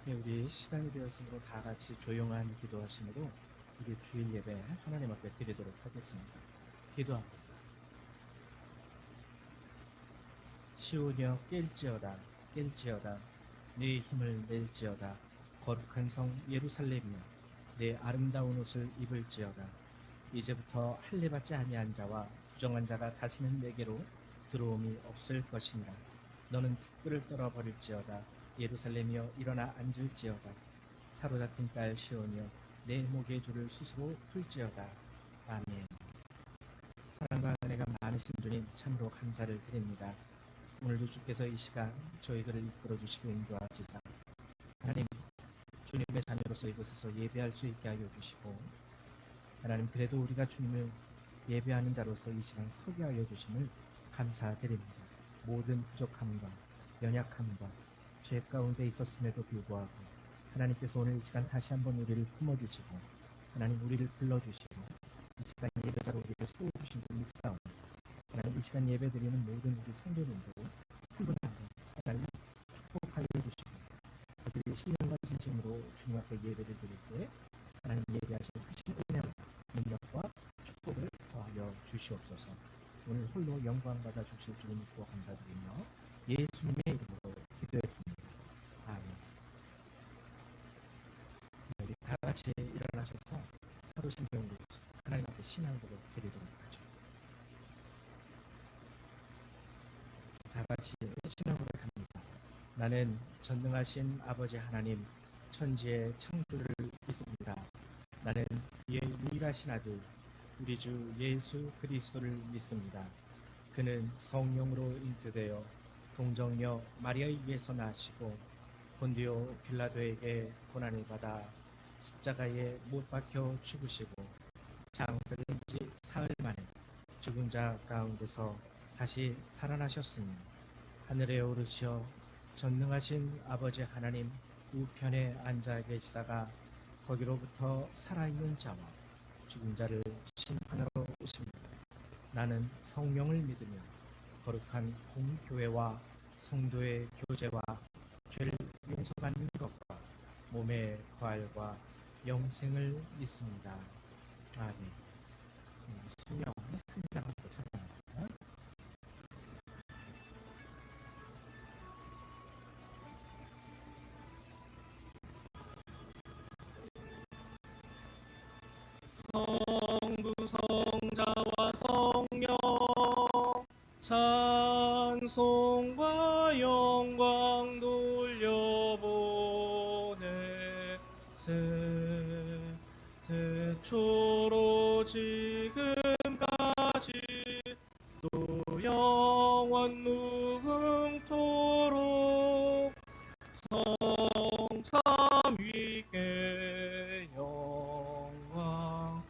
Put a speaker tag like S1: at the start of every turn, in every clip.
S1: 네, 우리 시간이 되었으므로 다 같이 조용한 기도하심으로 우리 주일 예배 하나님 앞에 드리도록 하겠습니다. 기도합니다. 시온이여 깰지어다 네 힘을 낼지어다. 거룩한 성 예루살렘이여 내 아름다운 옷을 입을지어다. 이제부터 할례받지 아니한 자와 부정한 자가 다시는 내게로 들어옴이 없을 것이니라. 너는 깃불을 떨어버릴지어다. 예루살렘이여 일어나 앉을지어다. 사로잡힌 딸 시온이여 내 목의 줄을 스스로 풀지어다. 아멘. 사랑과 은혜가 많으신 주님 참으로 감사를 드립니다. 오늘도 주께서 이 시간 저희들을 이끌어 주시고 인도하시사 하나님 주님의 자녀로서 이곳에서 예배할 수 있게 하여 주시고 하나님 그래도 우리가 주님을 예배하는 자로서 이 시간 서게 하여 주심을 감사드립니다. 모든 부족함과 연약함과 죄 가운데 있었음에도 불구하고 하나님께서 오늘 이 시간 다시 한번 우리를 품어주시고 하나님 우리를 불러주시고 이 시간 예배자로 우리를 세워주신 분 믿사오니 하나님 이 시간 예배드리는 모든 우리 성도님도 충분하게 하나님 축복하여 주시고 그들이 신령과 진심으로 주님 앞에 예배를 드릴 때 하나님 예배하신 크신 은혜와 능력과 축복을 더하여 주시옵소서. 오늘 홀로 영광 받아 주실 줄 믿고 감사드리며 예수님의 이름으로 기도했습니다. 아멘. 우리 다 같이 일어나셔서 하루 신경으로 하나님 앞에 신앙으로 드리도록 하죠. 다 같이 신앙으로 갑니다. 나는 전능하신 아버지 하나님 천지의 창조를 믿습니다. 나는 그의 유일하신 아들 우리 주 예수 그리스도를 믿습니다. 그는 성령으로 잉태되어 동정녀 마리아에 의해서 나시고 본디오 빌라도에게 고난을 받아 십자가에 못 박혀 죽으시고 장사된 지 사흘 만에 죽은 자 가운데서 다시 살아나셨으니 하늘에 오르시어 전능하신 아버지 하나님 우편에 앉아 계시다가 거기로부터 살아있는 자와 죽은 자를 심판하러 오십니다. 나는 성령을 믿으며 거룩한 공교회와 성도의 교제와 죄를 용서받는 것과 몸의 부활과 영생을 믿습니다. 아멘. 수명 3장부터 찬양합니다. 성부 성자와 성령 찬송과 영광 돌려보내세 태초로 지금까지 또 영원 무궁토록 성삼위께 영광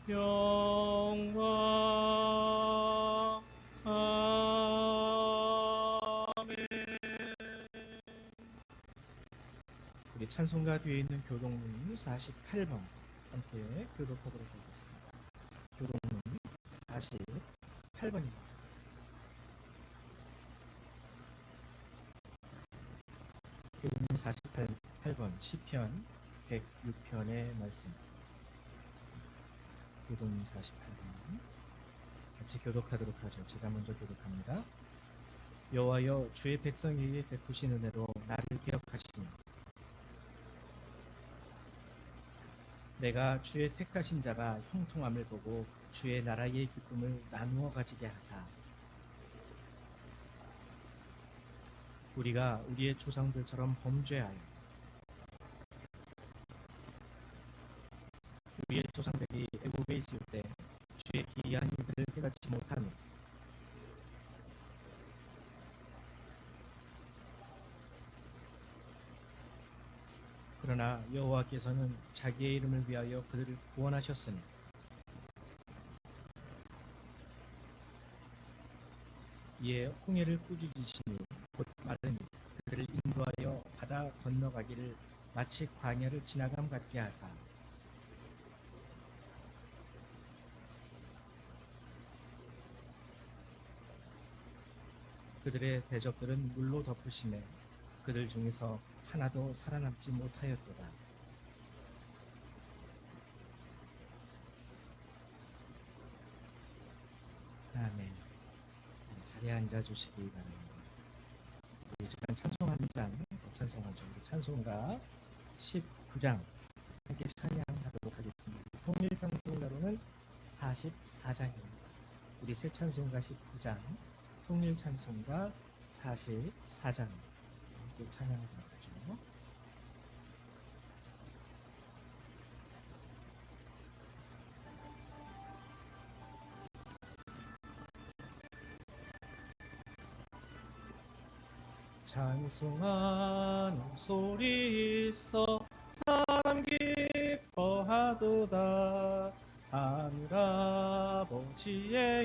S1: 영광 아멘. 우리 찬송가 뒤에 있는 교동문 48번 함께 교독하도록 하겠습니다. 교동문 48번입니다. 교동문 48번 시편 106편의 말씀. 교동문 48번 같이 교독하도록 하죠. 제가 먼저 교독합니다. 여호와여 주의 백성에게 베푸신 은혜로 나를 기억하시며 내가 주의 택하신 자가 형통함을 보고 주의 나라의 기쁨을 나누어 가지게 하사 우리가 우리의 조상들처럼 범죄하여 우리의 조상들이 애굽에 있을 때 주의 기이한 일들을 깨닫지 못하며 그러나 여호와께서는 자기의 이름을 위하여 그들을 구원하셨으니 이에 홍해를 꾸짖으시니 곧 마르니 그들을 인도하여 바다 건너가기를 마치 광야를 지나감 같게 하사 그들의 대적들은 물로 덮으심에 그들 중에서 하나도 살아남지 못하였도다. 아멘. 자리에 앉아주시기 바랍니다. 이 시간 찬송 한 장, 찬송하죠. 우리 찬송가 19장 함께 찬양하도록 하겠습니다. 통일 찬송가로는 44장입니다. 우리 새 찬송가 19장, 통일 찬송가 44장 함께 찬양하도록 하죠. 찬송하는 소리 있어 사람 기뻐하도다. 하늘아버지의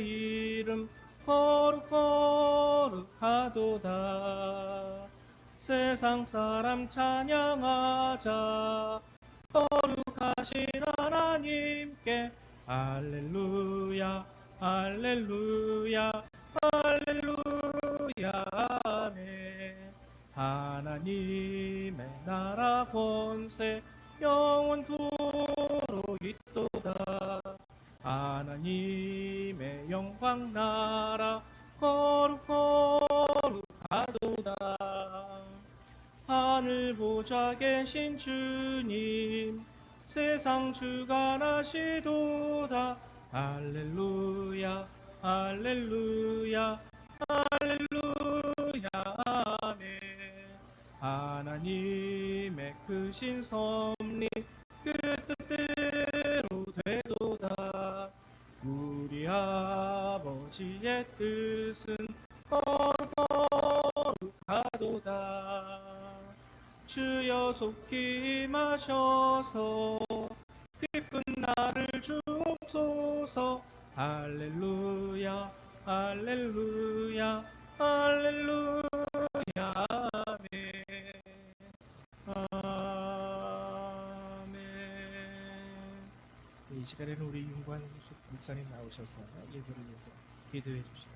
S1: 이름 거룩거룩하도다. 세상 사람 찬양하자. 거룩하신 하나님께 할렐루야 할렐루야 할렐루야 아멘. 하나님의 나라 권세 영원토록 있도다. 하나님의 영광 나라 거룩거룩하도다. 하늘 보좌 계신 주님 세상 주관하시도다. 할렐루야 할렐루야 할렐루야 아멘. 하나님의 크신 섭리 그 뜻대로 되도다. 우리 아버지의 뜻은 거룩하도다. 주여 속히 임하셔서 기쁜 날을 주옵소서. 할렐루야 할렐루야 할렐루야 아멘. 아멘. 이 시간에는 우리 윤관숙 목사님 나오셔서 예배를 위해서 기도해 주시고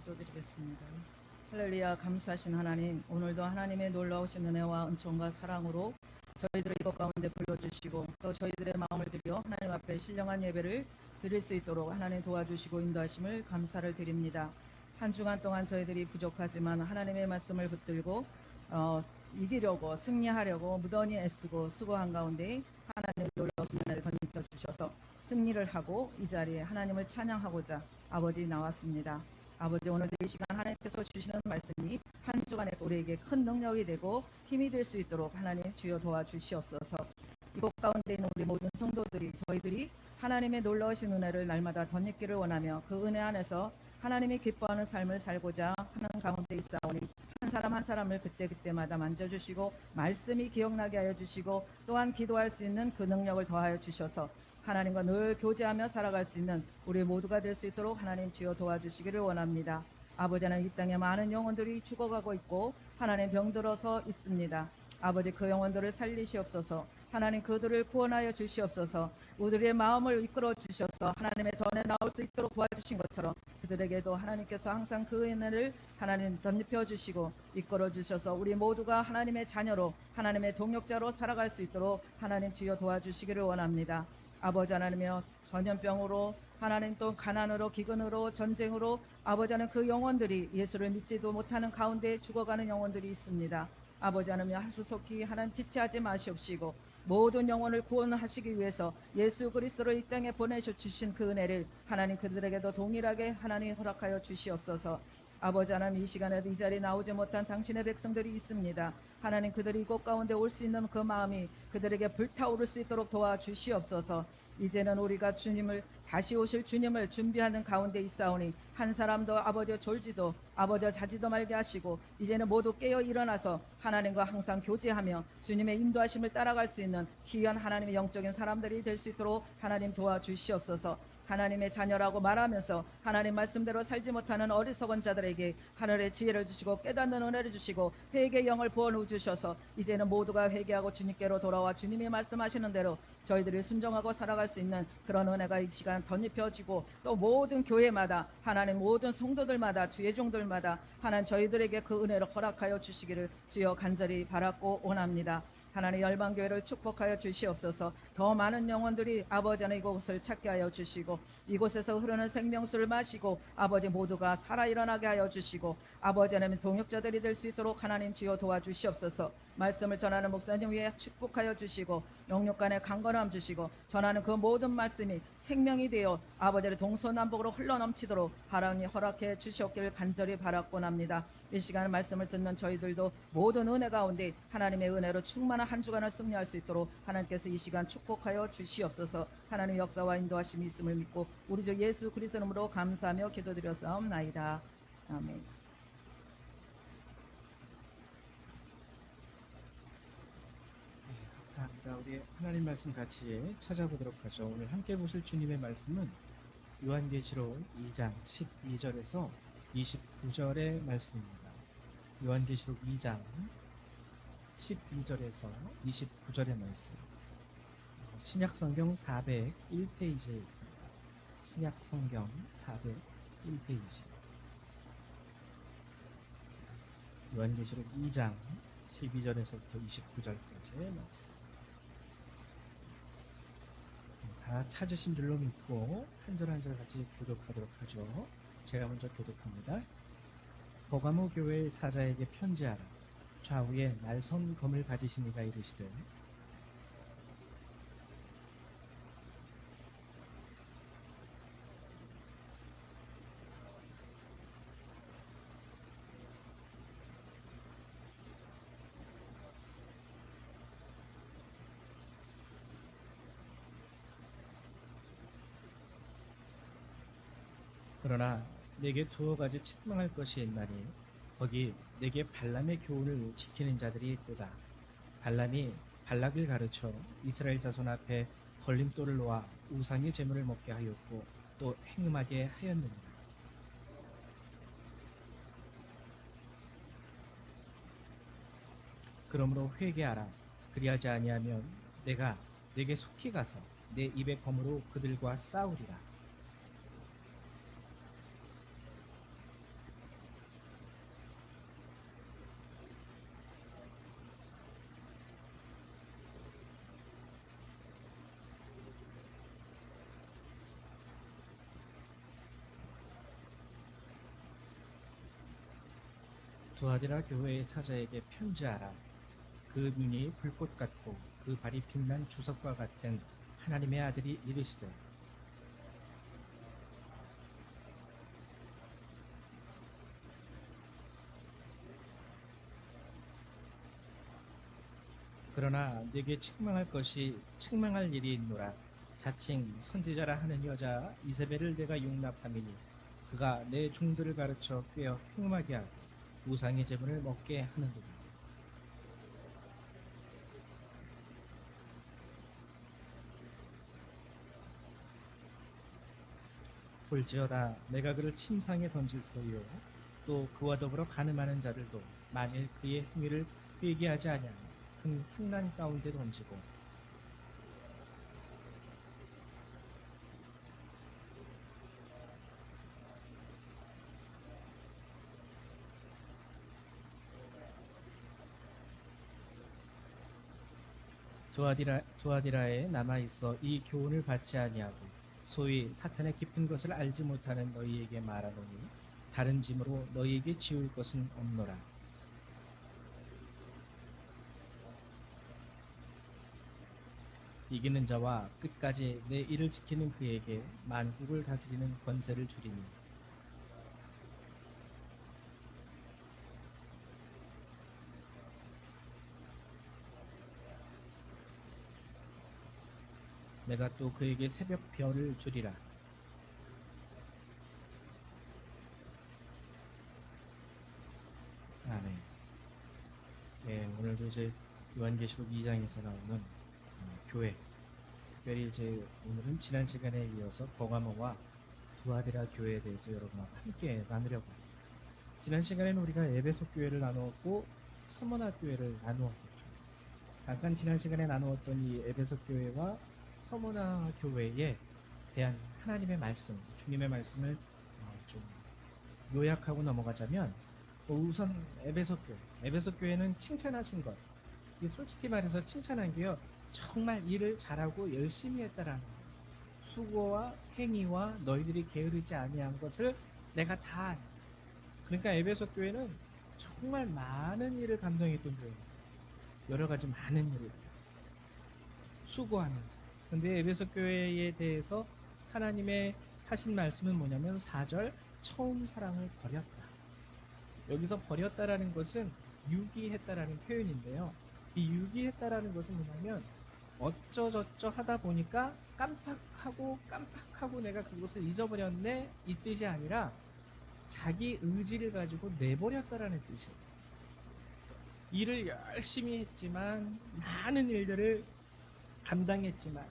S2: 기도드리겠습니다. 할렐루야. 감사하신 하나님, 오늘도 하나님의 놀라우신 은혜와 은총과 사랑으로 저희들을 이곳 가운데 불러주시고 또 저희들의 마음을 들여 하나님 앞에 신령한 예배를 드릴 수 있도록 하나님 도와주시고 인도하심을 감사를 드립니다. 한 주간 동안 저희들이 부족하지만 하나님의 말씀을 붙들고 이기려고 승리하려고 무던히 애쓰고 수고한 가운데 하나님의 놀라우신 은혜를 덧입혀 주셔서 승리를 하고 이 자리에 하나님을 찬양하고자 아버지 나왔습니다. 아버지, 오늘도 이 시간 하나님께서 주시는 말씀이 한 주간에 우리에게 큰 능력이 되고 힘이 될 수 있도록 하나님 주여 도와주시옵소서. 이곳 가운데 있는 우리 모든 성도들이 저희들이 하나님의 놀라우신 은혜를 날마다 덧입기를 원하며 그 은혜 안에서 하나님이 기뻐하는 삶을 살고자 하는 가운데 있사오니 한 사람 한 사람을 그때그때마다 만져주시고 말씀이 기억나게 하여 주시고 또한 기도할 수 있는 그 능력을 더하여 주셔서 하나님과 늘 교제하며 살아갈 수 있는 우리 모두가 될 수 있도록 하나님 주여 도와주시기를 원합니다. 아버지, 하나님 이 땅에 많은 영혼들이 죽어가고 있고 하나님 병들어서 있습니다. 아버지, 그 영혼들을 살리시옵소서. 하나님 그들을 구원하여 주시옵소서. 우리의 마음을 이끌어 주셔서 하나님의 전에 나올 수 있도록 도와주신 것처럼 그들에게도 하나님께서 항상 그 은혜를 하나님 덧입혀 주시고 이끌어 주셔서 우리 모두가 하나님의 자녀로 하나님의 동역자로 살아갈 수 있도록 하나님 주여 도와주시기를 원합니다. 아버지 하나님이여, 전염병으로 하나님 또 가난으로 기근으로 전쟁으로 아버지 하나님 그 영혼들이 예수를 믿지도 못하는 가운데 죽어가는 영혼들이 있습니다. 아버지 하나님 하수속히 하나님 지체하지 마시옵시고 모든 영혼을 구원하시기 위해서 예수 그리스도를 이 땅에 보내셔 주신 그 은혜를 하나님 그들에게도 동일하게 하나님 허락하여 주시옵소서. 아버지 하나님 이 시간에도 이 자리에 나오지 못한 당신의 백성들이 있습니다. 하나님 그들이 이곳 가운데 올 수 있는 그 마음이 그들에게 불타오를 수 있도록 도와주시옵소서. 이제는 우리가 주님을 다시 오실 주님을 준비하는 가운데 있사오니 한 사람도 아버지여 졸지도 아버지여 자지도 말게 하시고 이제는 모두 깨어 일어나서 하나님과 항상 교제하며 주님의 인도하심을 따라갈 수 있는 귀한 하나님의 영적인 사람들이 될 수 있도록 하나님 도와주시옵소서. 하나님의 자녀라고 말하면서 하나님 말씀대로 살지 못하는 어리석은 자들에게 하늘의 지혜를 주시고 깨닫는 은혜를 주시고 회개의 영을 부어 주셔서 이제는 모두가 회개하고 주님께로 돌아와 주님이 말씀하시는 대로 저희들이 순종하고 살아갈 수 있는 그런 은혜가 이 시간 덧입혀지고 또 모든 교회마다 하나님 모든 성도들마다 주의 종들마다 하나님 저희들에게 그 은혜를 허락하여 주시기를 주여 간절히 바랐고 원합니다. 하나님 열방교회를 축복하여 주시옵소서. 더 많은 영혼들이 아버지 하나님 이곳을 찾게 하여 주시고 이곳에서 흐르는 생명수를 마시고 아버지 모두가 살아 일어나게 하여 주시고 아버지 하나님 동역자들이 될 수 있도록 하나님 주여 도와주시옵소서. 말씀을 전하는 목사님 위에 축복하여 주시고 영육간에 강건함 주시고 전하는 그 모든 말씀이 생명이 되어 아버지의 동서남북으로 흘러넘치도록 하나님 허락해 주시옵기를 간절히 바랐곤 합니다. 이 시간 말씀을 듣는 저희들도 모든 은혜 가운데 하나님의 은혜로 충만한 한 주간을 승리할 수 있도록 하나님께서 이 시간 축복하여 주시옵소서. 하나님의 역사와 인도하심이 있음을 믿고 우리 주 예수 그리스도 이름으로 감사하며 기도드렸사옵나이다. 아멘.
S1: 감사합니다. 우리 하나님 말씀 같이 찾아보도록 하죠. 오늘 함께 보실 주님의 말씀은 요한계시록 2장 12절에서 29절의 말씀입니다. 요한계시록 2장 12절에서 29절의 말씀. 신약성경 401페이지에 있습니다. 신약성경 401페이지. 요한계시록 2장 12절에서부터 29절까지의 말씀. 다 찾으신 줄로 믿고 한 절 한 절 같이 교독하도록 하죠. 제가 먼저 교독합니다. 버가모 교회의 사자에게 편지하라. 좌우에 날선 검을 가지신 이가 이르시되 그러나 내게 두어 가지 책망할 것이 있나니 거기 내게 발람의 교훈을 지키는 자들이 있도다. 발람이 발락을 가르쳐 이스라엘 자손 앞에 걸림돌을 놓아 우상의 제물을 먹게 하였고 또 행음하게 하였느니라. 그러므로 회개하라. 그리하지 아니하면 내가 내게 속히 가서 내 입의 검으로 그들과 싸우리라. 두아디라 교회의 사자에게 편지하라. 그 눈이 불꽃 같고 그 발이 빛난 주석과 같은 하나님의 아들이 이르시되 그러나 네게 책망할 일이 있노라. 자칭 선지자라 하는 여자 이세벨을 내가 용납함이니 그가 내 종들을 가르쳐 꿰어 행음하게 하고 우상의 제물을 먹게 하는도다. 볼지어다 내가 그를 침상에 던질 터이요 또 그와 더불어 가늠하는 자들도 만일 그의 행위를 회개하지 아니하면 큰 풍란 가운데 던지고 두아디라에 남아있어 이 교훈을 받지 아니하고 소위 사탄의 깊은 것을 알지 못하는 너희에게 말하노니 다른 짐으로 너희에게 지울 것은 없노라. 이기는 자와 끝까지 내 일을 지키는 그에게 만국을 다스리는 권세를 주리니 내가 또 그에게 새벽 별을 주리라. 오늘도 이제 요한계시록 2장에서 나오는 교회, 특별히 이제 오늘은 지난 시간에 이어서 버가모와 두아디라 교회에 대해서 여러분과 함께 나누려고 합니다. 지난 시간에는 우리가 에베소 교회를 나누었고 서머나 교회를 나누었었죠. 잠깐 지난 시간에 나누었던 이 에베소 교회와 서머나 교회에 대한 하나님의 말씀, 주님의 말씀을 좀 요약하고 넘어가자면 우선 에베소 교회는 칭찬하신 것. 이 솔직히 말해서 칭찬한 게요. 정말 일을 잘하고 열심히 했다라는 거예요. 수고와 행위와 너희들이 게으르지 아니한 것을 내가 다 안다. 그러니까 에베소 교회는 정말 많은 일을 감당했던 교회입니다. 여러 가지 많은 일을 수고하면서. 근데 에베소 교회에 대해서 하나님의 하신 말씀은 뭐냐면 4절 처음 사랑을 버렸다. 여기서 버렸다라는 것은 유기했다라는 표현인데요. 이 유기했다라는 것은 뭐냐면 어쩌저쩌 하다 보니까 깜빡하고 내가 그것을 잊어버렸네 이 뜻이 아니라 자기 의지를 가지고 내버렸다라는 뜻이에요. 일을 열심히 했지만 많은 일들을 감당했지만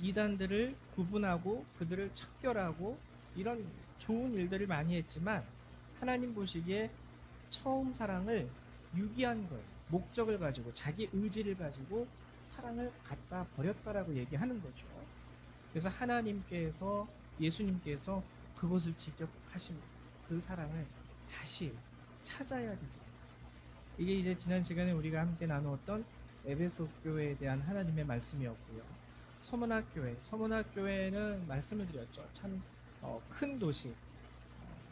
S1: 이단들을 구분하고 그들을 척결하고 이런 좋은 일들을 많이 했지만 하나님 보시기에 처음 사랑을 유기한 거예요. 목적을 가지고 자기 의지를 가지고 사랑을 갖다 버렸다라고 얘기하는 거죠. 그래서 하나님께서 예수님께서 그것을 지적하십니다. 그 사랑을 다시 찾아야 됩니다. 이게 이제 지난 시간에 우리가 함께 나누었던 에베소 교회에 대한 하나님의 말씀이었고요. 서머나 교회는 말씀을 드렸죠. 참 큰 도시,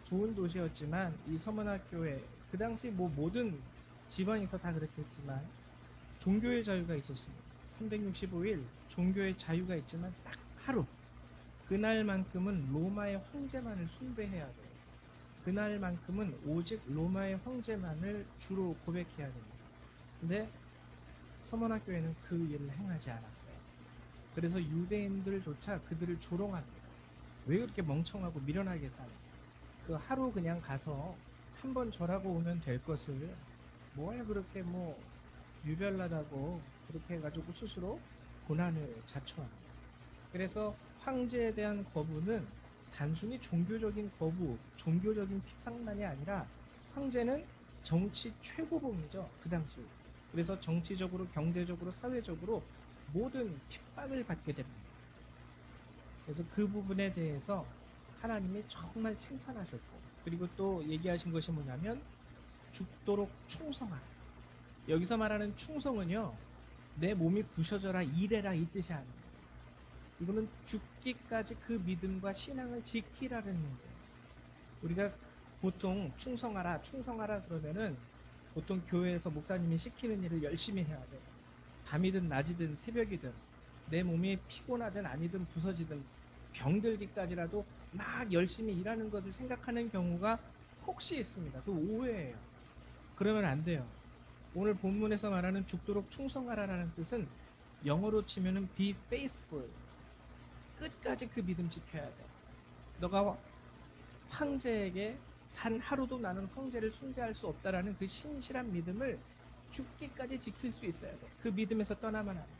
S1: 좋은 도시였지만 이 서머나 교회 그 당시 뭐 모든 지방에서 다 그렇게 했지만 종교의 자유가 있었습니다. 365일 종교의 자유가 있지만 딱 하루 그날만큼은 로마의 황제만을 숭배해야 돼요. 그날만큼은 오직 로마의 황제만을 주로 고백해야 됩니다. 근데 서머나 교회는 그 일을 행하지 않았어요. 그래서 유대인들조차 그들을 조롱합니다. 왜 그렇게 멍청하고 미련하게 사냐. 그 하루 그냥 가서 한번 절하고 오면 될 것을 뭘 그렇게 뭐 유별나다고 그렇게 해가지고 스스로 고난을 자초합니다. 그래서 황제에 대한 거부는 단순히 종교적인 거부, 종교적인 핍박만이 아니라 황제는 정치 최고봉이죠. 그 당시. 그래서 정치적으로, 경제적으로, 사회적으로 모든 핍박을 받게 됩니다. 그래서 그 부분에 대해서 하나님이 정말 칭찬하셨고 그리고 또 얘기하신 것이 뭐냐면 죽도록 충성하라. 여기서 말하는 충성은요. 내 몸이 부셔져라 일해라 이 뜻이 아닙니다. 이거는 죽기까지 그 믿음과 신앙을 지키라는 문제예요. 우리가 보통 충성하라 그러면은 보통 교회에서 목사님이 시키는 일을 열심히 해야 돼요. 밤이든 낮이든 새벽이든 내 몸이 피곤하든 아니든 부서지든 병들기까지라도 막 열심히 일하는 것을 생각하는 경우가 혹시 있습니다. 그 오해예요. 그러면 안 돼요. 오늘 본문에서 말하는 죽도록 충성하라라는 뜻은 영어로 치면은 be faithful. 끝까지 그 믿음 지켜야 돼. 너가 황제에게 단 하루도 나는 황제를 숭배할 수 없다라는 그 신실한 믿음을 죽기까지 지킬 수 있어야 돼. 그 믿음에서 떠나면 안 돼.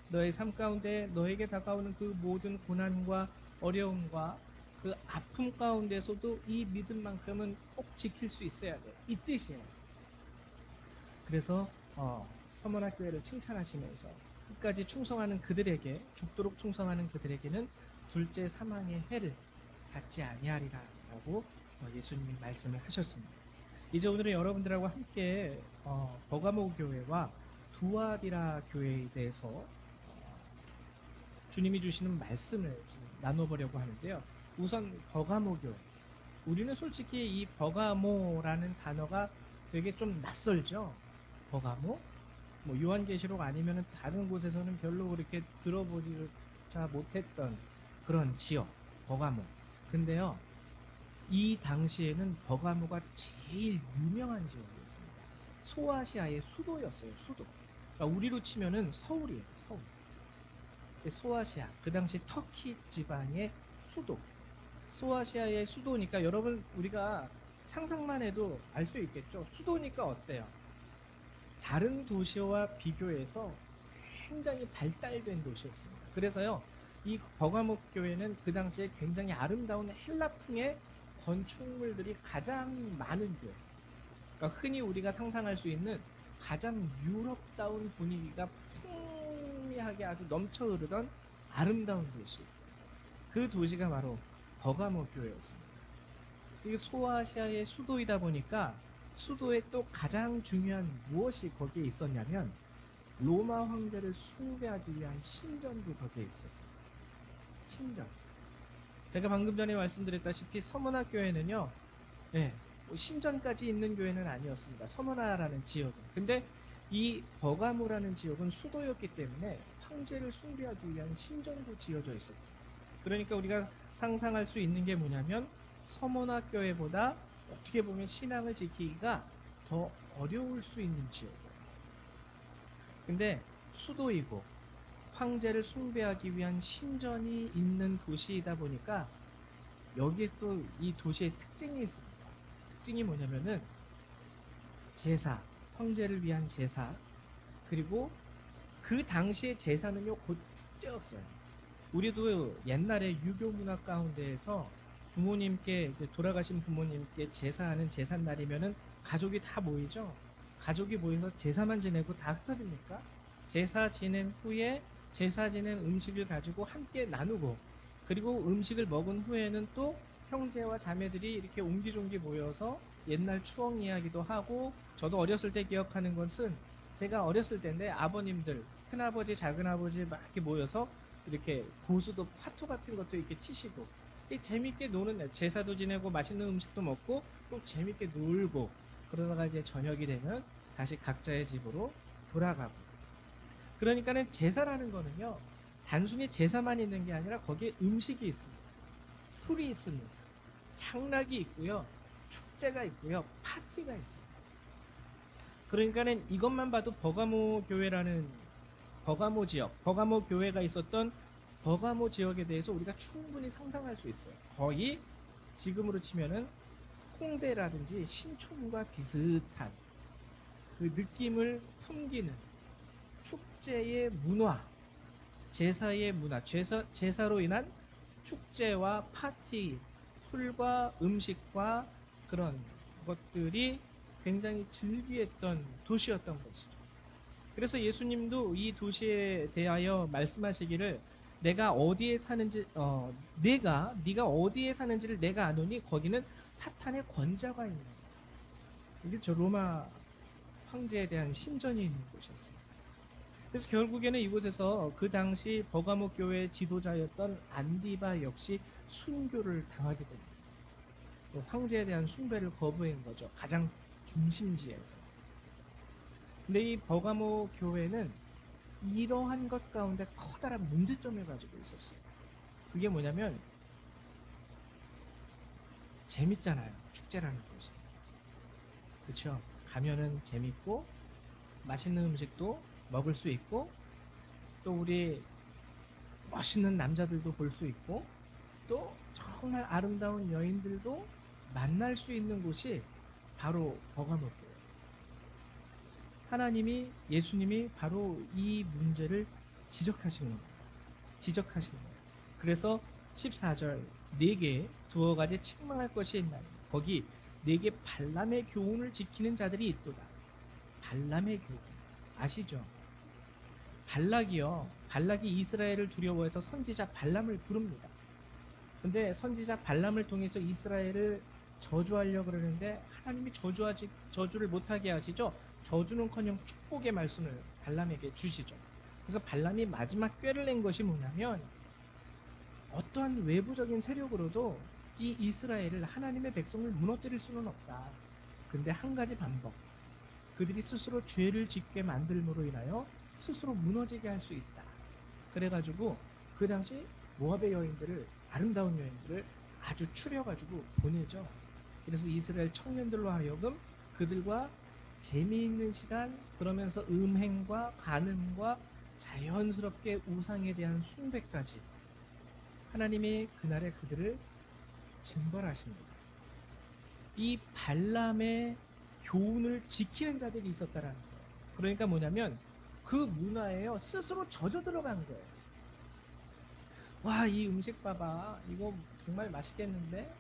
S1: 너의 삶 가운데 너에게 다가오는 그 모든 고난과 어려움과 그 아픔 가운데서도 이 믿음만큼은 꼭 지킬 수 있어야 돼. 이 뜻이에요. 그래서 서머나 교회를 칭찬하시면서 끝까지 충성하는 그들에게 죽도록 충성하는 그들에게는 둘째 사망의 해를 받지 아니하리라라고 예수님이 말씀을 하셨습니다. 이제 오늘은 여러분들하고 함께 버가모 교회와 두아디라 교회에 대해서 주님이 주시는 말씀을 나눠보려고 하는데요. 우선 버가모 교회. 우리는 솔직히 이 버가모라는 단어가 되게 좀 낯설죠. 버가모? 뭐 요한계시록 아니면 다른 곳에서는 별로 그렇게 들어보지조차 못했던 그런 지역, 버가모. 근데요, 이 당시에는 버가모가 제일 유명한 지역이었습니다. 소아시아의 수도였어요, 수도. 그러니까 우리로 치면은 서울이에요, 서울. 소아시아, 그 당시 터키 지방의 수도. 소아시아의 수도니까 여러분 우리가 상상만 해도 알 수 있겠죠. 수도니까 어때요? 다른 도시와 비교해서 굉장히 발달된 도시였습니다. 그래서요, 이 버가목 교회는 그 당시에 굉장히 아름다운 헬라풍의 건축물들이 가장 많은 교회. 그러니까 흔히 우리가 상상할 수 있는 가장 유럽다운 분위기가 풍미하게 아주 넘쳐 흐르던 아름다운 도시. 그 도시가 바로 버가모 교회였습니다. 이게 소아시아의 수도이다 보니까 수도에 또 가장 중요한 무엇이 거기에 있었냐면 로마 황제를 숭배하기 위한 신전도 거기에 있었어요. 신전. 제가 방금 전에 말씀드렸다시피 서문화 교회는요, 예, 뭐 신전까지 있는 교회는 아니었습니다. 서문화라는 지역은. 근데 이 버가모라는 지역은 수도였기 때문에 황제를 숭배하기 위한 신전도 지어져 있었고, 그러니까 우리가 상상할 수 있는 게 뭐냐면 서문화 교회보다 어떻게 보면 신앙을 지키기가 더 어려울 수 있는 지역이에요. 근데 수도이고 황제를 숭배하기 위한 신전이 있는 도시이다 보니까 여기에 또 이 도시의 특징이 있습니다. 특징이 뭐냐면은 제사, 황제를 위한 제사, 그리고 그 당시의 제사는요, 곧 축제였어요. 우리도 옛날에 유교 문화 가운데에서 부모님께, 이제 돌아가신 부모님께 제사하는 제삿날이면은 가족이 다 모이죠. 가족이 모여서 제사만 지내고 다 흩어집니까? 제사 지낸 후에 제사 지낸 음식을 가지고 함께 나누고, 그리고 음식을 먹은 후에는 또 형제와 자매들이 이렇게 옹기종기 모여서 옛날 추억 이야기도 하고, 저도 어렸을 때 기억하는 것은 제가 어렸을 때인데 아버님들, 큰아버지, 작은아버지 막 이렇게 모여서 이렇게 고수도 파토 같은 것도 이렇게 치시고 재밌게 노는, 제사도 지내고 맛있는 음식도 먹고 또 재밌게 놀고, 그러다가 이제 저녁이 되면 다시 각자의 집으로 돌아가고. 그러니까는 제사라는 거는요, 단순히 제사만 있는 게 아니라 거기에 음식이 있습니다. 술이 있습니다. 향락이 있고요. 축제가 있고요. 파티가 있습니다. 그러니까는 이것만 봐도 버가모 교회라는, 버가모 지역, 버가모 교회가 있었던 버가모 지역에 대해서 우리가 충분히 상상할 수 있어요. 거의 지금으로 치면은 홍대라든지 신촌과 비슷한 그 느낌을 풍기는 축제의 문화, 제사의 문화, 제사로 인한 축제와 파티, 술과 음식과 그런 것들이 굉장히 즐비했던 도시였던 것이죠. 그래서 예수님도 이 도시에 대하여 말씀하시기를, 내가 어디에 사는지, 네가 어디에 사는지를 내가 아노니 거기는 사탄의 권자가 있는, 이게 저 로마 황제에 대한 신전이 있는 곳이었습니다. 그래서 결국에는 이곳에서 그 당시 버가모 교회의 지도자였던 안디바 역시 순교를 당하게 됩니다. 황제에 대한 숭배를 거부한 거죠. 가장 중심지에서. 근데 이 버가모 교회는 이러한 것 가운데 커다란 문제점을 가지고 있었어요. 그게 뭐냐면 재밌잖아요. 축제라는 것이. 그렇죠? 가면은 재밌고 맛있는 음식도 먹을 수 있고 또 우리 멋있는 남자들도 볼 수 있고 또 정말 아름다운 여인들도 만날 수 있는 곳이 바로 버가모교예요. 하나님이, 예수님이 바로 이 문제를 지적하시는 겁니다. 지적하시는 거예요. 그래서 14절, 네게 두어 가지 책망할 것이 있나니 거기 네게 발람의 교훈을 지키는 자들이 있도다. 발람의 교훈 아시죠? 발락이 이스라엘을 두려워해서 선지자 발람을 부릅니다. 근데 선지자 발람을 통해서 이스라엘을 저주하려고 그러는데 하나님이 저주를 못하게 하시죠. 저주는커녕 축복의 말씀을 발람에게 주시죠. 그래서 발람이 마지막 꾀를 낸 것이 뭐냐면, 어떠한 외부적인 세력으로도 이 이스라엘을, 하나님의 백성을 무너뜨릴 수는 없다. 근데 한 가지 방법, 그들이 스스로 죄를 짓게 만들므로 인하여 스스로 무너지게 할 수 있다. 그래가지고 그 당시 모압의 여인들을, 아름다운 여인들을 아주 추려가지고 보내죠. 그래서 이스라엘 청년들로 하여금 그들과 재미있는 시간, 그러면서 음행과 간음과 자연스럽게 우상에 대한 숭배까지 하나님이 그날에 그들을 징벌하십니다. 이 발람의 교훈을 지키는 자들이 있었다라는 거예요. 그러니까 뭐냐면 그 문화에요 스스로 젖어 들어간 거예요. 와, 이 음식 봐봐, 이거 정말 맛있겠는데?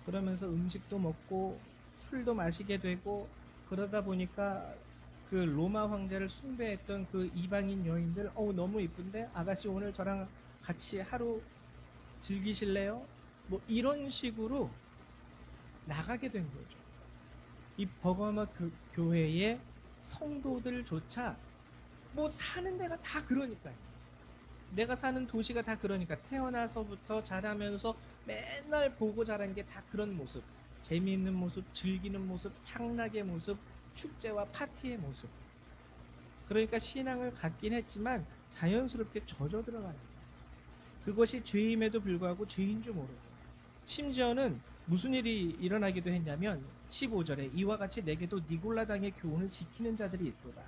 S1: 그러면서 음식도 먹고 술도 마시게 되고, 그러다 보니까 그 로마 황제를 숭배했던 그 이방인 여인들, 너무 이쁜데 아가씨 오늘 저랑 같이 하루 즐기실래요? 뭐 이런 식으로 나가게 된 거죠. 이 버가마 교회의 성도들조차 뭐 사는 데가 다 그러니까요. 내가 사는 도시가 다 그러니까 태어나서부터 자라면서 맨날 보고 자란 게 다 그런 모습. 재미있는 모습, 즐기는 모습, 향락의 모습, 축제와 파티의 모습. 그러니까 신앙을 갖긴 했지만 자연스럽게 젖어 들어가는 거예요. 그것이 죄임에도 불구하고 죄인 줄 모르고, 심지어는 무슨 일이 일어나기도 했냐면 15절에 이와 같이 내게도 니골라당의 교훈을 지키는 자들이 있도다.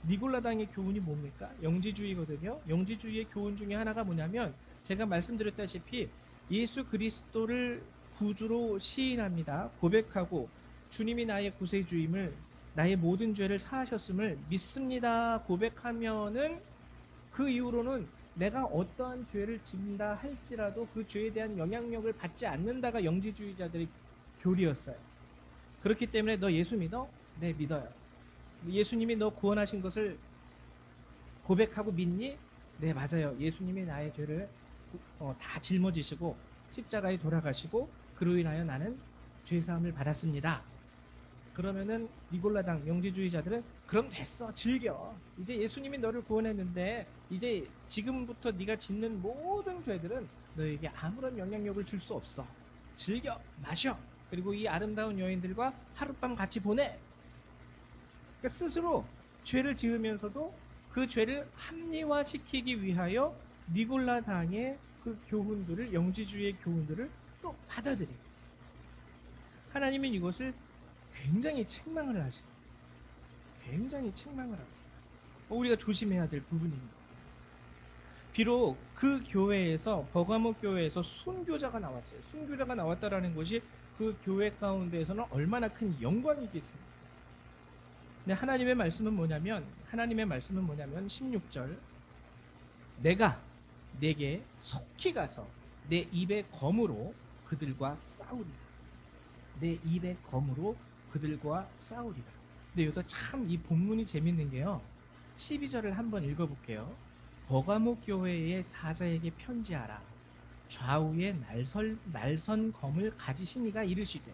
S1: 니골라당의 교훈이 뭡니까? 영지주의거든요. 영지주의의 교훈 중에 하나가 뭐냐면 제가 말씀드렸다시피 예수 그리스도를 구주로 시인합니다. 고백하고 주님이 나의 구세주임을, 나의 모든 죄를 사하셨음을 믿습니다. 고백하면은 그 이후로는 내가 어떠한 죄를 짓는다 할지라도 그 죄에 대한 영향력을 받지 않는다가 영지주의자들의 교리였어요. 그렇기 때문에 너 예수 믿어? 네, 믿어요. 예수님이 너 구원하신 것을 고백하고 믿니? 네, 맞아요. 예수님이 나의 죄를 다 짊어지시고 십자가에 돌아가시고 그로 인하여 나는 죄사함을 받았습니다. 그러면은 니골라당 영지주의자들은 그럼 됐어, 즐겨. 이제 예수님이 너를 구원했는데 이제 지금부터 네가 짓는 모든 죄들은 너에게 아무런 영향력을 줄 수 없어. 즐겨, 마셔. 그리고 이 아름다운 여인들과 하룻밤 같이 보내. 그러니까 스스로 죄를 지으면서도 그 죄를 합리화시키기 위하여 니골라당의 그 교훈들을, 영지주의의 교훈들을 또 받아들이고, 하나님은 이것을 굉장히 책망을 하세요. 굉장히 책망을 하세요. 우리가 조심해야 될 부분입니다. 비록 그 교회에서, 버가모 교회에서 순교자가 나왔어요. 순교자가 나왔다라는 것이 그 교회 가운데에서는 얼마나 큰 영광이겠습니까? 근데 하나님의 말씀은 뭐냐면 16절, 내가 내게 속히 가서 내 입의 검으로 그들과 싸우리라. 내 입의 검으로 그들과 싸우리라. 근데 여기서 참 이 본문이 재밌는 게요, 12절을 한번 읽어볼게요. 버가모 교회의 사자에게 편지하라. 좌우에 날선 검을 가지신 이가 이르시되.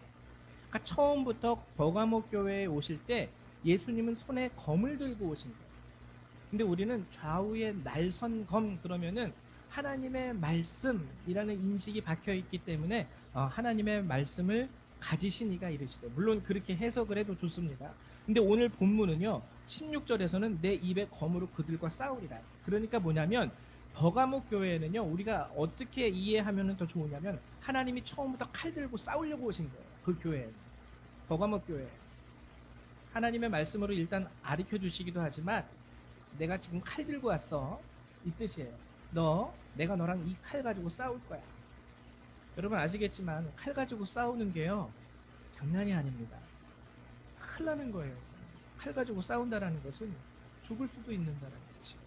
S1: 그러니까 처음부터 버가모 교회에 오실 때 예수님은 손에 검을 들고 오신 거예요. 근데 우리는 좌우에 날선 검 그러면은 하나님의 말씀이라는 인식이 박혀 있기 때문에 하나님의 말씀을 가지신 이가 이르시되, 물론 그렇게 해석을 해도 좋습니다. 근데 오늘 본문은요 16절에서는 내 입에 검으로 그들과 싸우리라. 그러니까 뭐냐면 버가모 교회는요, 우리가 어떻게 이해하면 더 좋으냐면 하나님이 처음부터 칼 들고 싸우려고 오신 거예요. 그 교회는, 버가모 교회, 하나님의 말씀으로 일단 가르쳐 주시기도 하지만 내가 지금 칼 들고 왔어, 이 뜻이에요. 내가 너랑 이 칼 가지고 싸울 거야. 여러분 아시겠지만 칼 가지고 싸우는 게요 장난이 아닙니다. 큰일 나는 거예요. 칼 가지고 싸운다라는 것은 죽을 수도 있는다라는 것이에요.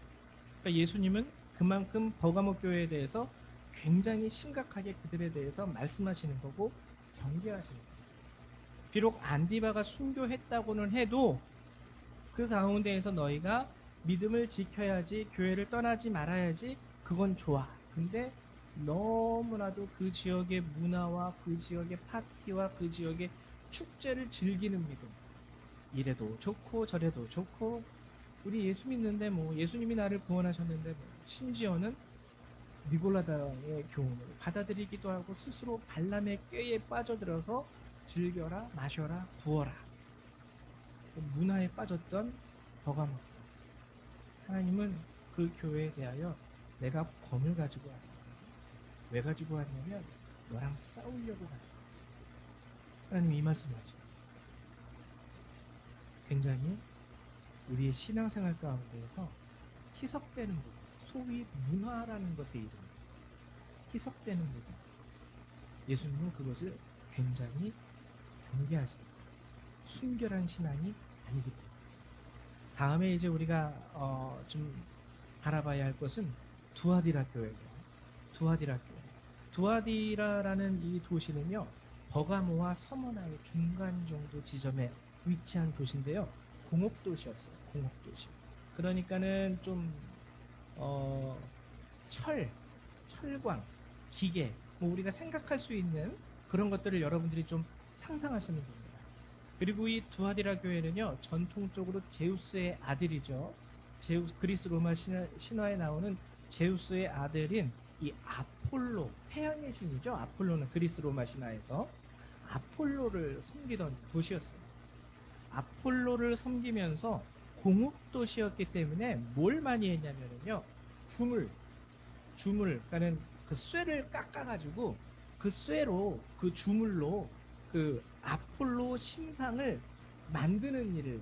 S1: 그러니까 예수님은 그만큼 버가모 교회에 대해서 굉장히 심각하게 그들에 대해서 말씀하시는 거고 경계하시는 거예요. 비록 안디바가 순교했다고는 해도 그 가운데에서 너희가 믿음을 지켜야지, 교회를 떠나지 말아야지, 그건 좋아. 근데 너무나도 그 지역의 문화와 그 지역의 파티와 그 지역의 축제를 즐기는 믿음, 이래도 좋고 저래도 좋고, 우리 예수 믿는데 뭐 예수님이 나를 구원하셨는데 뭐, 심지어는 니골라다의 교훈을 받아들이기도 하고 스스로 발람의 꾀에 빠져들어서 즐겨라, 마셔라, 부어라, 문화에 빠졌던 버가모. 하나님은 그 교회에 대하여 내가 검을 가지고 왔다. 왜 가지고 왔냐면 너랑 싸우려고 가지고 왔어. 하나님 이 말씀하시죠. 굉장히 우리의 신앙생활 가운데에서 희석되는 부분, 소위 문화라는 것의 이름, 희석되는 부분, 예수님은 그것을 굉장히 경계하십니다. 순결한 신앙이 아니기 때문에. 다음에 이제 우리가 좀 알아봐야 할 것은 두아디라 교회예요. 두아디라 교회. 두아디라라는 이 도시는요, 버가모와 서머나의 중간 정도 지점에 위치한 도시인데요. 공업도시였어요. 공업도시. 그러니까는 좀 어, 철, 철광, 기계, 뭐 우리가 생각할 수 있는 그런 것들을 여러분들이 좀 상상하시면 됩니다. 그리고 이 두아디라 교회는요, 전통적으로 제우스의 아들이죠. 그리스 로마 신화에 나오는 제우스의 아들인 이 아폴로, 태양의 신이죠. 아폴로는 그리스 로마 신화에서 아폴로를 섬기던 도시였어요. 아폴로를 섬기면서 공업 도시였기 때문에 뭘 많이 했냐면요, 주물, 그러니까는 그 쇠를 깎아가지고 그 쇠로, 그 주물로 그 아폴로 신상을 만드는 일을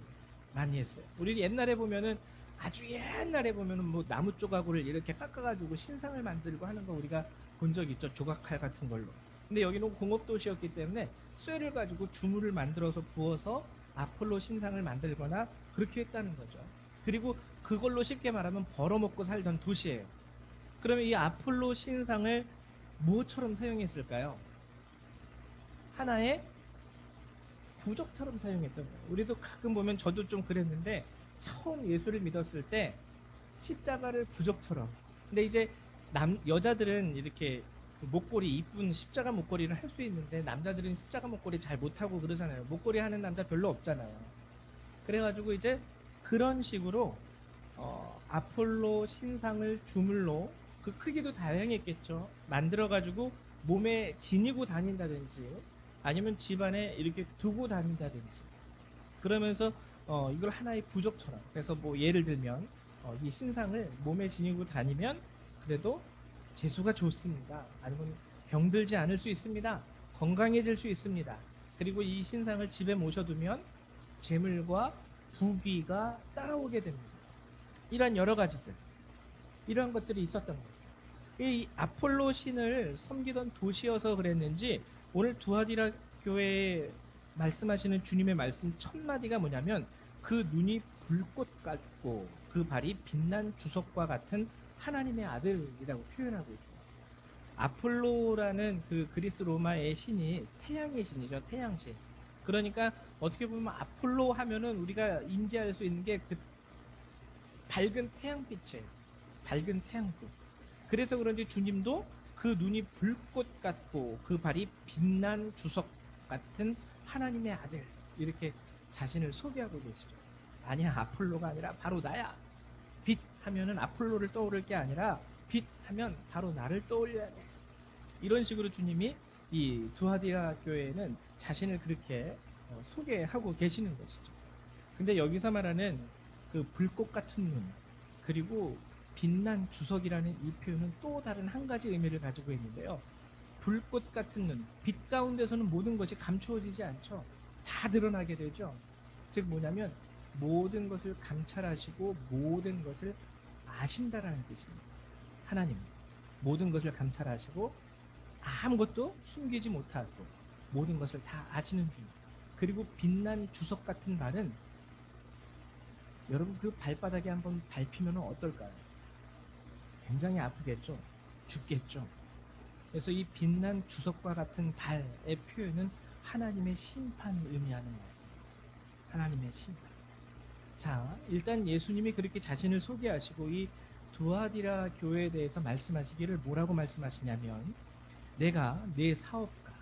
S1: 많이 했어요. 우리 옛날에 보면은, 아주 옛날에 보면은 뭐 나무 조각을 이렇게 깎아가지고 신상을 만들고 하는 거 우리가 본 적 있죠. 조각칼 같은 걸로. 근데 여기는 공업도시였기 때문에 쇠를 가지고 주물을 만들어서 부어서 아폴로 신상을 만들거나 그렇게 했다는 거죠. 그리고 그걸로 쉽게 말하면 벌어먹고 살던 도시예요. 그러면 이 아폴로 신상을 무엇처럼 사용했을까요? 하나의 부적처럼 사용했던 거예요. 우리도 가끔 보면, 저도 좀 그랬는데, 처음 예수를 믿었을 때 십자가를 부적처럼. 근데 이제 여자들은 이렇게 그 목걸이, 이쁜 십자가 목걸이를 할 수 있는데 남자들은 십자가 목걸이 잘 못하고 그러잖아요. 목걸이 하는 남자 별로 없잖아요. 그래가지고 이제 그런 식으로 아폴로 신상을 주물로, 그 크기도 다양했겠죠. 만들어가지고 몸에 지니고 다닌다든지 아니면 집안에 이렇게 두고 다닌다든지, 그러면서 이걸 하나의 부적처럼, 그래서 뭐 예를 들면 이 신상을 몸에 지니고 다니면 그래도 재수가 좋습니다. 아니면 병들지 않을 수 있습니다. 건강해질 수 있습니다. 그리고 이 신상을 집에 모셔두면 재물과 부귀가 따라오게 됩니다. 이런 여러 가지들, 이런 것들이 있었던 거죠. 이 아폴로 신을 섬기던 도시여서 그랬는지 오늘 두아디라 교회에 말씀하시는 주님의 말씀 첫 마디가 뭐냐면, 그 눈이 불꽃 같고 그 발이 빛난 주석과 같은 하나님의 아들이라고 표현하고 있어요. 아폴로라는 그 그리스 로마의 신이 태양의 신이죠. 태양신. 그러니까 어떻게 보면 아폴로 하면은 우리가 인지할 수 있는 게 그 밝은 태양빛이에요. 밝은 태양빛. 그래서 그런지 주님도 그 눈이 불꽃 같고 그 발이 빛난 주석 같은 하나님의 아들, 이렇게 자신을 소개하고 계시죠. 아니야, 아폴로가 아니라 바로 나야. 빛 하면은 아폴로를 떠오를 게 아니라 빛 하면 바로 나를 떠올려야 돼. 이런 식으로 주님이 이 두아디라 교회에는 자신을 그렇게 소개하고 계시는 것이죠. 근데 여기서 말하는 그 불꽃 같은 눈, 그리고 빛난 주석이라는 이 표현은 또 다른 한 가지 의미를 가지고 있는데요. 불꽃 같은 눈, 빛 가운데서는 모든 것이 감추어지지 않죠. 다 드러나게 되죠. 즉 뭐냐면, 모든 것을 감찰하시고 모든 것을 아신다라는 뜻입니다. 하나님, 모든 것을 감찰하시고 아무것도 숨기지 못하고 모든 것을 다 아시는 주. 그리고 빛난 주석 같은 말은, 여러분 그 발바닥에 한번 밟히면 어떨까요? 굉장히 아프겠죠? 죽겠죠? 그래서 이 빛난 주석과 같은 발의 표현은 하나님의 심판을 의미하는 것입니다. 하나님의 심판. 자, 일단 예수님이 그렇게 자신을 소개하시고 이 두아디라 교회에 대해서 말씀하시기를 뭐라고 말씀하시냐면, 내가 내 사업과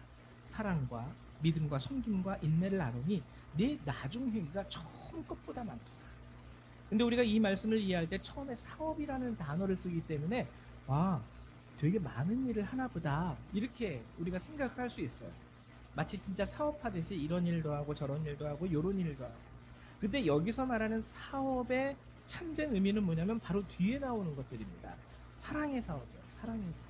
S1: 사랑과 믿음과 섬김과 인내를 아노니 내 나중 행위가 처음 것보다 많도다. 근데 우리가 이 말씀을 이해할 때 처음에 사업이라는 단어를 쓰기 때문에, 와, 되게 많은 일을 하나 보다, 이렇게 우리가 생각할 수 있어요. 마치 진짜 사업하듯이 이런 일도 하고 저런 일도 하고 요런 일도 하고. 근데 여기서 말하는 사업의 참된 의미는 뭐냐면 바로 뒤에 나오는 것들입니다. 사랑의 사업이요. 사랑의 사업.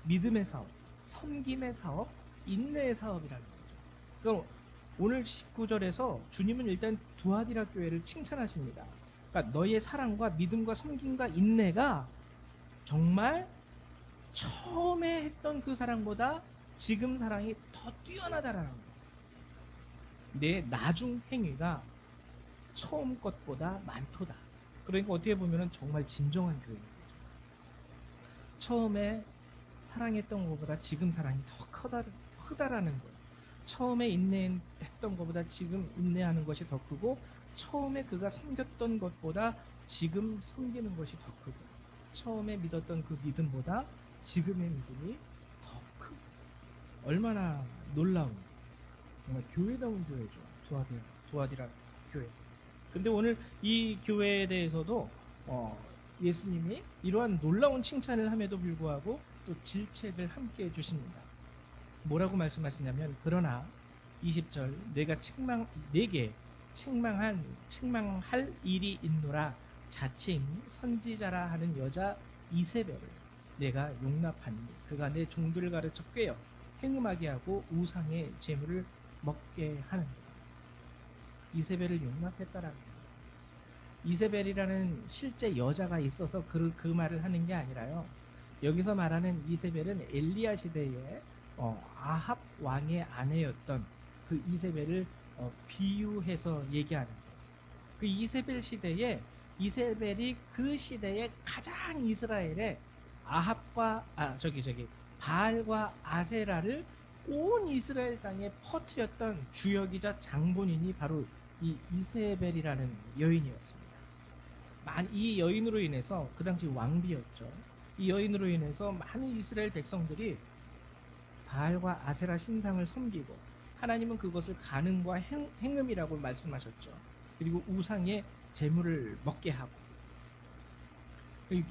S1: 믿음의 사업. 섬김의 사업. 인내의 사업이라는 거죠. 그럼 오늘 19절에서 주님은 일단 두아디라 교회를 칭찬하십니다. 그러니까 너의 사랑과 믿음과 섬김과 인내가 정말 처음에 했던 그 사랑보다 지금 사랑이 더 뛰어나다라는 거예요. 내 나중 행위가 처음 것보다 많도다. 그러니까 어떻게 보면 정말 진정한 교회인 거죠. 처음에 사랑했던 것보다 지금 사랑이 더 크다라는 거예요. 처음에 인내했던 것보다 지금 인내하는 것이 더 크고, 처음에 그가 섬겼던 것보다 지금 섬기는 것이 더 크고, 처음에 믿었던 그 믿음보다 지금의 믿음이 더 크고, 얼마나 놀라운, 정말 교회다운 교회죠. 두아디라 교회. 근데 오늘 이 교회에 대해서도 예수님이 이러한 놀라운 칭찬을 함에도 불구하고 또 질책을 함께 해주십니다. 뭐라고 말씀하시냐면, 그러나 20절, 내게 책망할 일이 있노라. 자칭 선지자라 하는 여자 이세벨을 내가 용납하니 그가 내 종들을 가르쳐 꿰어 행음하게 하고 우상의 제물을 먹게 하는 거다. 이세벨을 용납했다라는 거예요. 이세벨이라는 실제 여자가 있어서 그 말을 하는 게 아니라요. 여기서 말하는 이세벨은 엘리야 시대에 아합 왕의 아내였던 그 이세벨을 비유해서 얘기하는 거예요. 그 이세벨 시대에, 이세벨이 그 시대에 가장 이스라엘에 바알과 아세라를 온 이스라엘 땅에 퍼뜨렸던 주역이자 장본인이 바로 이 이세벨이라는 여인이었습니다. 이 여인으로 인해서, 그 당시 왕비였죠. 이 여인으로 인해서 많은 이스라엘 백성들이 바알과 아세라 신상을 섬기고, 하나님은 그것을 간음과 행음이라고 말씀하셨죠. 그리고 우상의 제물을 먹게 하고,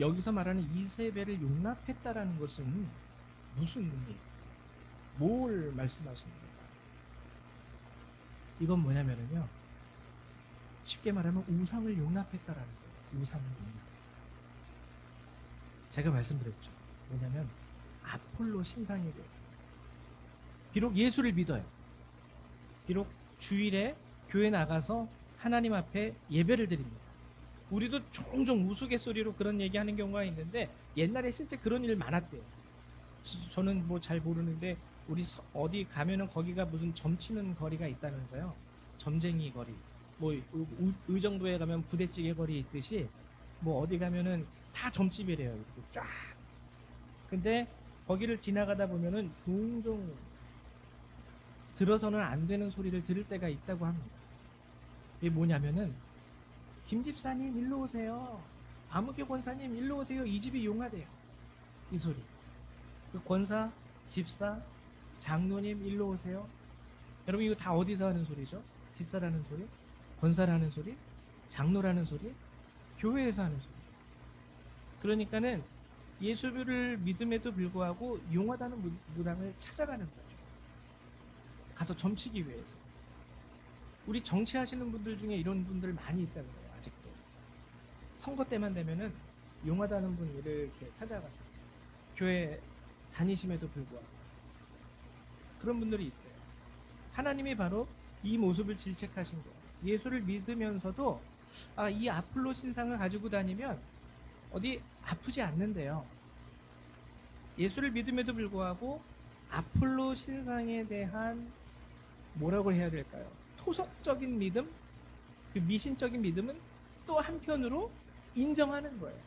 S1: 여기서 말하는 이세벨을 용납했다라는 것은 무슨 의미, 뭘 말씀하십니까? 이건 뭐냐면요, 쉽게 말하면 우상을 용납했다라는 거예요. 우상을 용납했다. 제가 말씀드렸죠. 뭐냐면 아폴로 신상에 대해, 비록 예수를 믿어요. 비록 주일에 교회 나가서 하나님 앞에 예배를 드립니다. 우리도 종종 우스갯소리로 그런 얘기하는 경우가 있는데, 옛날에 실제 그런 일 많았대요. 저는 뭐 잘 모르는데, 우리 어디 가면은 거기가 무슨 점치는 거리가 있다면서요. 점쟁이 거리. 뭐 의정부에 가면 부대찌개 거리 있듯이, 뭐 어디 가면은 다 점집이래요. 이렇게 쫙. 근데 거기를 지나가다 보면은 종종 들어서는 안 되는 소리를 들을 때가 있다고 합니다. 이게 뭐냐면은, 김 집사님 일로 오세요. 아무개 권사님 일로 오세요. 이 집이 용하대요. 이 소리. 그 권사, 집사, 장로님 일로 오세요. 여러분, 이거 다 어디서 하는 소리죠? 집사라는 소리, 권사라는 소리, 장로라는 소리, 교회에서 하는 소리. 그러니까는 예수를 믿음에도 불구하고 용하다는 무당을 찾아가는 거죠. 가서 점치기 위해서. 우리 정치하시는 분들 중에 이런 분들 많이 있다고 해요. 아직도. 선거 때만 되면은 용하다는 분 이렇게 찾아가서 교회 다니심에도 불구하고 그런 분들이 있대요. 하나님이 바로 이 모습을 질책하신 거예요. 예수를 믿으면서도 이 아폴로 신상을 가지고 다니면 어디 아프지 않는데요. 예수를 믿음에도 불구하고 아폴로 신상에 대한, 뭐라고 해야 될까요? 토속적인 믿음, 그 미신적인 믿음은 또 한편으로 인정하는 거예요.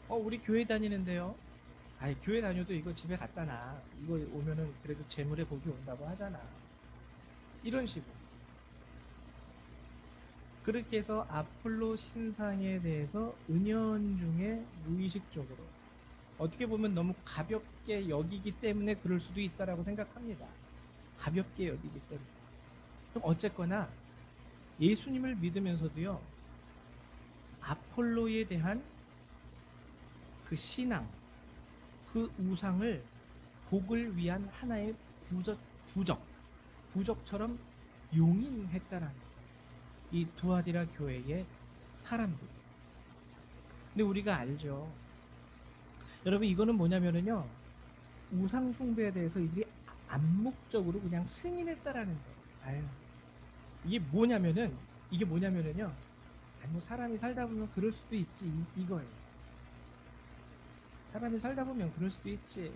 S1: 우리 교회 다니는데요. 교회 다녀도 이거 집에 갖다 놔. 이거 오면은 그래도 재물의 복이 온다고 하잖아. 이런 식으로. 그렇게 해서 아폴로 신상에 대해서 은연중에 무의식적으로, 어떻게 보면 너무 가볍게 여기기 때문에 그럴 수도 있다라고 생각합니다. 가볍게 여기기 때문에. 그럼 어쨌거나 예수님을 믿으면서도요, 아폴로에 대한 그 신앙, 그 우상을 복을 위한 하나의 부적처럼 용인했다라는 이 두아디라 교회의 사람들. 근데 우리가 알죠. 여러분, 이거는 뭐냐면은요, 우상 숭배에 대해서 이들이 암묵적으로 그냥 승인했다라는 거예요. 이게 뭐냐면은요, 뭐 사람이 살다 보면 그럴 수도 있지, 이거예요. 사람이 살다 보면 그럴 수도 있지.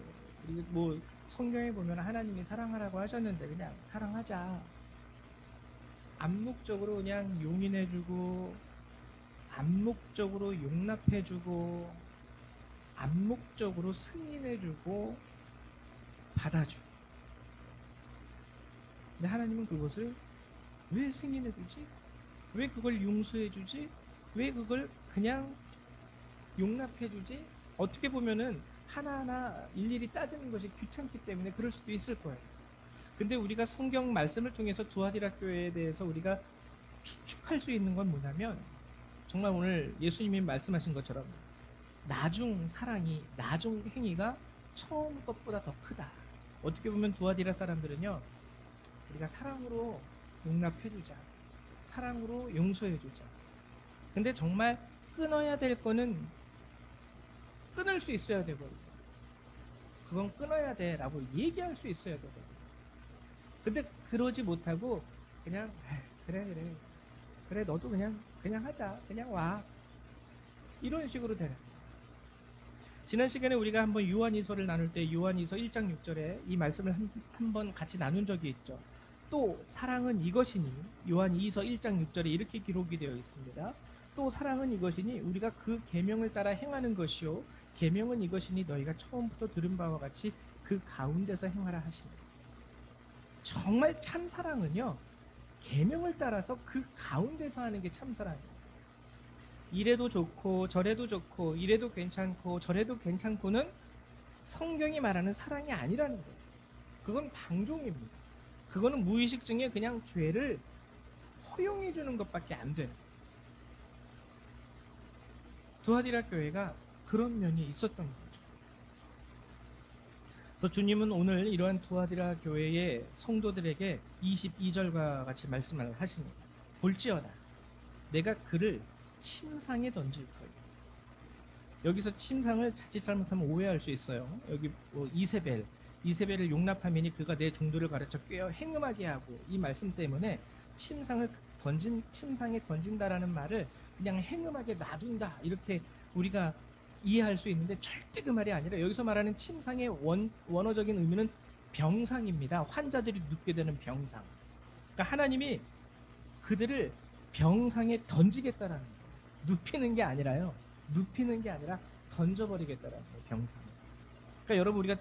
S1: 그리고 뭐 성경에 보면 하나님이 사랑하라고 하셨는데 그냥 사랑하자. 암묵적으로 그냥 용인해주고, 암묵적으로 용납해주고, 암묵적으로 승인해주고, 받아주고. 근데 하나님은 그것을 왜 승인해주지? 왜 그걸 용서해주지? 왜 그걸 그냥 용납해주지? 어떻게 보면은 하나하나 일일이 따지는 것이 귀찮기 때문에 그럴 수도 있을 거예요. 근데 우리가 성경 말씀을 통해서 두아디라 교회에 대해서 우리가 추측할 수 있는 건 뭐냐면, 정말 오늘 예수님이 말씀하신 것처럼 나중 사랑이, 나중 행위가 처음 것보다 더 크다. 어떻게 보면 두아디라 사람들은요, 우리가 사랑으로 용납해주자, 사랑으로 용서해주자. 근데 정말 끊어야 될 거는 끊을 수 있어야 되거든요. 그건 끊어야 돼 라고 얘기할 수 있어야 되거든요. 근데 그러지 못하고 그냥 그래 그래 그래 너도 그냥 하자, 그냥 와, 이런 식으로 되는. 지난 시간에 우리가 한번 요한이서를 나눌 때 요한이서 1장 6절에 이 말씀을 한번 같이 나눈 적이 있죠. 또 사랑은 이것이니, 요한2서 1장 6절에 이렇게 기록이 되어 있습니다. 또 사랑은 이것이니 우리가 그 계명을 따라 행하는 것이요, 계명은 이것이니 너희가 처음부터 들은 바와 같이 그 가운데서 행하라 하시니. 정말 참 사랑은요, 계명을 따라서 그 가운데서 하는 게 참 사랑이에요. 이래도 좋고 저래도 좋고 이래도 괜찮고 저래도 괜찮고는 성경이 말하는 사랑이 아니라는 거예요. 그건 방종입니다. 그거는 무의식 중에 그냥 죄를 허용해 주는 것밖에 안 돼요. 두아디라 교회가 그런 면이 있었던 거죠. 그래서 주님은 오늘 이러한 두아디라 교회의 성도들에게 22절과 같이 말씀을 하십니다. 볼지어다 내가 그를 침상에 던질 터이요. 여기서 침상을 자칫 잘못하면 오해할 수 있어요. 여기 이세벨을 용납하면이 그가 내 종도를 가르쳐 꿰어 행음하게 하고, 이 말씀 때문에 침상에 던진다라는 말을 그냥 행음하게 놔둔다 이렇게 우리가 이해할 수 있는데, 절대 그 말이 아니라 여기서 말하는 침상의 원어적인 의미는 병상입니다. 환자들이 눕게 되는 병상. 그러니까 하나님이 그들을 병상에 던지겠다라는 거예요. 눕히는 게 아니라 던져버리겠다라는 거예요. 병상. 그러니까 여러분,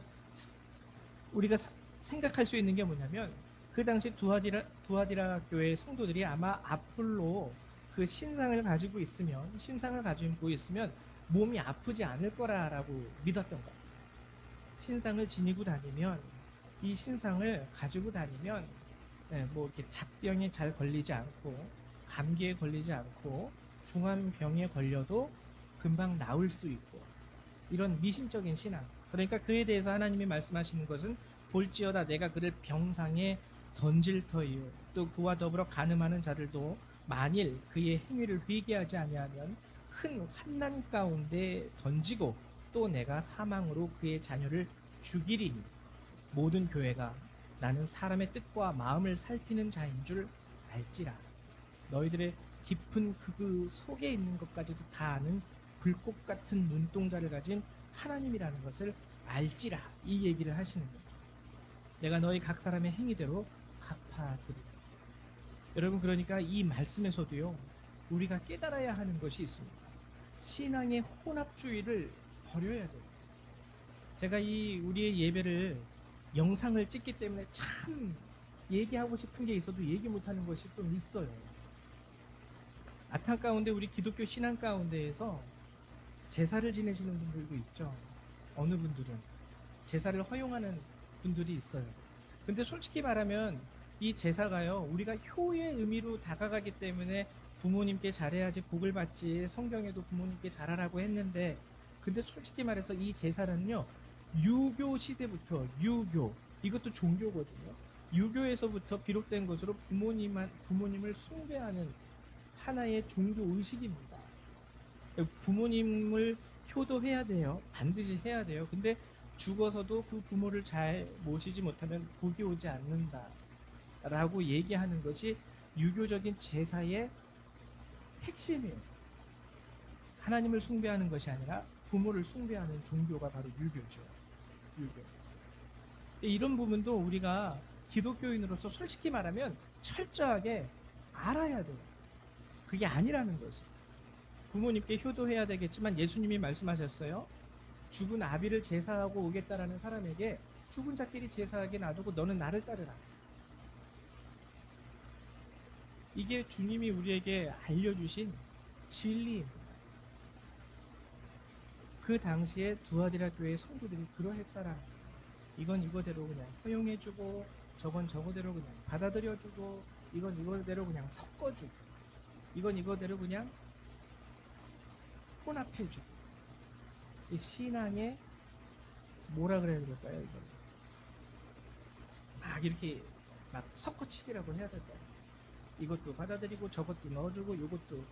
S1: 우리가 생각할 수 있는 게 뭐냐면, 그 당시 두아디라 교회의 성도들이 아마 앞으로 그 신상을 가지고 있으면 몸이 아프지 않을 거라고 믿었던 것 같아요. 신상을 지니고 다니면, 이 신상을 가지고 다니면 뭐 이렇게 잡병에 잘 걸리지 않고, 감기에 걸리지 않고, 중한 병에 걸려도 금방 나을 수 있고, 이런 미신적인 신앙. 그러니까 그에 대해서 하나님이 말씀하시는 것은 볼지어다 내가 그를 병상에 던질 터이요, 또 그와 더불어 간음하는 자들도 만일 그의 행위를 회개하지 아니하면 큰 환난 가운데 던지고, 또 내가 사망으로 그의 자녀를 죽이리니, 모든 교회가 나는 사람의 뜻과 마음을 살피는 자인 줄 알지라. 너희들의 깊은 그 속에 있는 것까지도 다 아는 불꽃 같은 눈동자를 가진 하나님이라는 것을 알지라, 이 얘기를 하시는 거예요. 내가 너희 각 사람의 행위대로 갚아주리라. 여러분, 그러니까 이 말씀에서도요, 우리가 깨달아야 하는 것이 있습니다. 신앙의 혼합주의를 버려야 돼요. 제가 이 우리의 예배를 영상을 찍기 때문에 참 얘기하고 싶은 게 있어도 얘기 못하는 것이 좀 있어요. 안타까운데 우리 기독교 신앙 가운데에서 제사를 지내시는 분들도 있죠. 어느 분들은 제사를 허용하는 분들이 있어요. 근데 솔직히 말하면 이 제사가요, 우리가 효의 의미로 다가가기 때문에 부모님께 잘해야지 복을 받지, 성경에도 부모님께 잘하라고 했는데, 근데 솔직히 말해서 이 제사는요, 유교 시대부터, 이것도 종교거든요. 유교에서부터 비롯된 것으로 부모님을 숭배하는 하나의 종교 의식입니다. 부모님을 효도해야 돼요. 반드시 해야 돼요. 근데 죽어서도 그 부모를 잘 모시지 못하면 복이 오지 않는다 라고 얘기하는 것이 유교적인 제사의 핵심이에요. 하나님을 숭배하는 것이 아니라 부모를 숭배하는 종교가 바로 유교죠. 유교. 이런 부분도 우리가 기독교인으로서 솔직히 말하면 철저하게 알아야 돼요. 그게 아니라는 거죠. 부모님께 효도해야 되겠지만 예수님이 말씀하셨어요. 죽은 아비를 제사하고 오겠다라는 사람에게 죽은 자끼리 제사하게 놔두고 너는 나를 따르라. 이게 주님이 우리에게 알려주신 진리입니다. 그 당시에 두아디라 교회의 성도들이 그러했다라는 거예요. 이건 이거대로 그냥 허용해주고 저건 저거대로 그냥 받아들여주고 이건 이거대로 그냥 섞어주고 이건 이거대로 그냥 혼합해주고 이 신앙의 뭐라 그래야 될까요? 이거 막 이렇게 막 섞어치기라고 해야 될까요? 이것도 받아들이고 저것도 넣어주고 이것도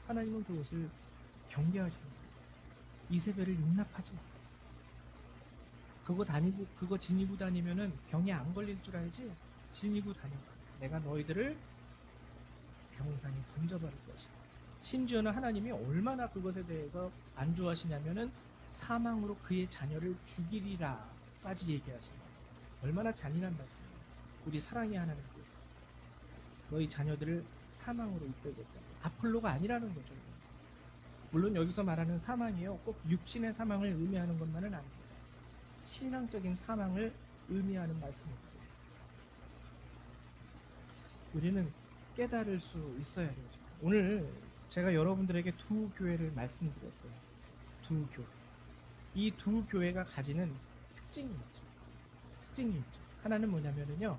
S1: 하나님은 그것을 경계하시는 거예요. 이세벨을 용납하지 마. 그거 다니고 그거 지니고 다니면은 병에 안 걸릴 줄 알지? 지니고 다녀. 내가 너희들을 병상에 던져버릴 것이야. 심지어는 하나님이 얼마나 그것에 대해서 안 좋아하시냐면은 사망으로 그의 자녀를 죽이리라까지 얘기하십니다. 얼마나 잔인한 말씀이에요. 우리 사랑의 하나님께서 너희 자녀들을 사망으로 이끌겠다. 아폴로가 아니라는 거죠. 물론 여기서 말하는 사망이요. 꼭 육신의 사망을 의미하는 것만은 아닙니다. 신앙적인 사망을 의미하는 말씀입니다. 우리는 깨달을 수 있어야 되죠. 오늘 제가 여러분들에게 두 교회를 말씀드렸어요. 두 교회. 이 두 교회가 가지는 특징이 있죠. 특징이 있죠. 하나는 뭐냐면요.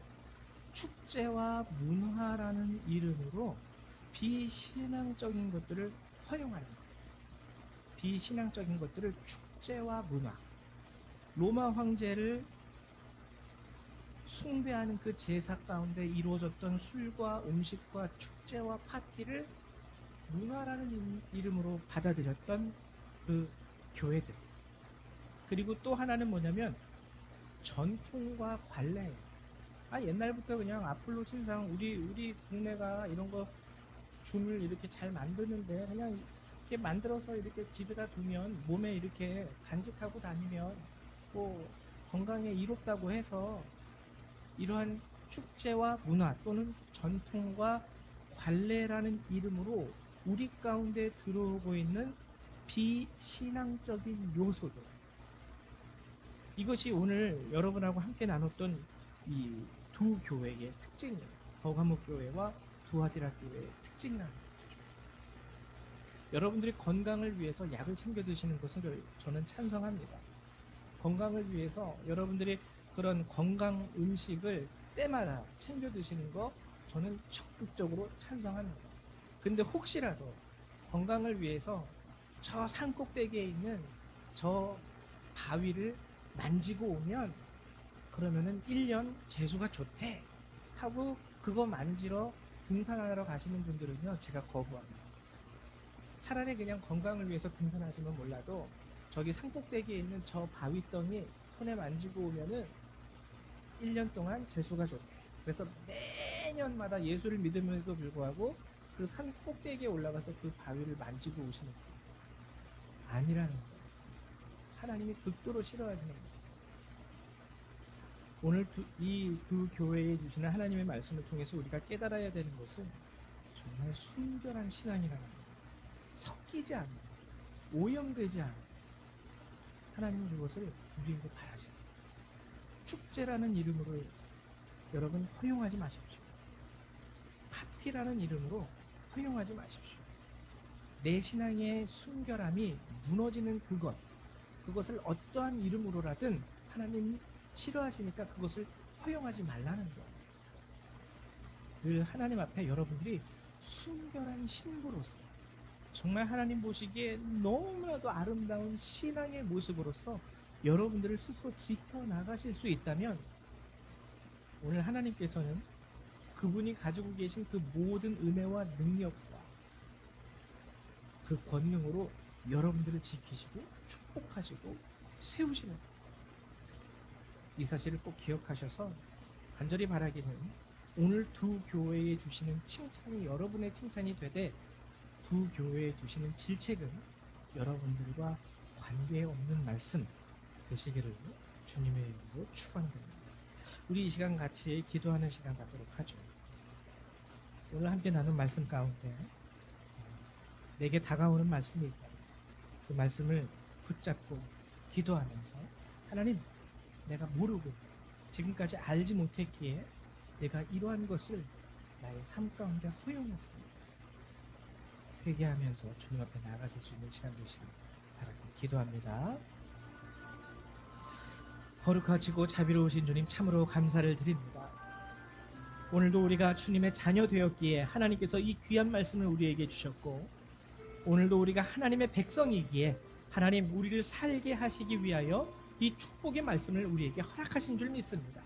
S1: 축제와 문화라는 이름으로 비신앙적인 것들을 허용하는 거예요. 비신앙적인 것들을 축제와 문화. 로마 황제를 숭배하는 그 제사 가운데 이루어졌던 술과 음식과 축제와 파티를 문화라는 이름으로 받아들였던 그 교회들. 그리고 또 하나는 뭐냐면 전통과 관례. 옛날부터 그냥 아폴로 신상 우리 국내가 이런 거 줌을 이렇게 잘 만드는데 그냥 이렇게 만들어서 이렇게 집에다 두면 몸에 이렇게 간직하고 다니면 뭐 건강에 이롭다고 해서 이러한 축제와 문화 또는 전통과 관례라는 이름으로 우리 가운데 들어오고 있는 비신앙적인 요소들. 이것이 오늘 여러분하고 함께 나눴던 이 두 교회의 특징이에요. 버가목 교회와 두아디라 교회의 특징이라는 거예요. 여러분들이 건강을 위해서 약을 챙겨 드시는 것을 저는 찬성합니다. 건강을 위해서 여러분들이 그런 건강 음식을 때마다 챙겨 드시는 거 저는 적극적으로 찬성합니다. 근데 혹시라도 건강을 위해서 저 산 꼭대기에 있는 저 바위를 만지고 오면 그러면은 1년 재수가 좋대 하고 그거 만지러 등산하러 가시는 분들은요 제가 거부합니다. 차라리 그냥 건강을 위해서 등산하시면 몰라도 저기 산꼭대기에 있는 저 바위덩이 손에 만지고 오면은 1년 동안 재수가 좋대. 그래서 매년마다 예수를 믿음에도 불구하고 그 산 꼭대기에 올라가서 그 바위를 만지고 오시는 거예요. 아니라는 거예요. 하나님이 극도로 싫어하시는 거예요. 오늘 이 두 교회에 주시는 하나님의 말씀을 통해서 우리가 깨달아야 되는 것은 정말 순결한 신앙이라는 거예요. 섞이지 않는, 오염되지 않는 하나님은 그것을 우리에게 바라십니다. 축제라는 이름으로 여러분 허용하지 마십시오. 파티라는 이름으로 허용하지 마십시오. 내 신앙의 순결함이 무너지는 그것을 어떠한 이름으로라든 하나님 싫어하시니까 그것을 허용하지 말라는 거예요. 늘 하나님 앞에 여러분들이 순결한 신부로서 정말 하나님 보시기에 너무나도 아름다운 신앙의 모습으로서 여러분들을 스스로 지켜나가실 수 있다면 오늘 하나님께서는 그분이 가지고 계신 그 모든 은혜와 능력과 그 권능으로 여러분들을 지키시고 축복하시고 세우시는 이 사실을 꼭 기억하셔서 간절히 바라기는 오늘 두 교회에 주시는 칭찬이 여러분의 칭찬이 되되 두 교회에 주시는 질책은 여러분들과 관계없는 말씀 되시기를 주님의 이름으로 축원드립니다. 우리 이 시간 같이 기도하는 시간 갖도록 하죠. 오늘 함께 나눈 말씀 가운데 내게 다가오는 말씀이 있다. 그 말씀을 붙잡고 기도하면서 하나님, 내가 모르고 지금까지 알지 못했기에 내가 이러한 것을 나의 삶 가운데 허용했습니다. 회개하면서 주님 앞에 나아가실 수 있는 시간 되시길 바라고 기도합니다. 거룩하시고 자비로우신 주님, 참으로 감사를 드립니다. 오늘도 우리가 주님의 자녀 되었기에 하나님께서 이 귀한 말씀을 우리에게 주셨고, 오늘도 우리가 하나님의 백성이기에 하나님 우리를 살게 하시기 위하여 이 축복의 말씀을 우리에게 허락하신 줄 믿습니다.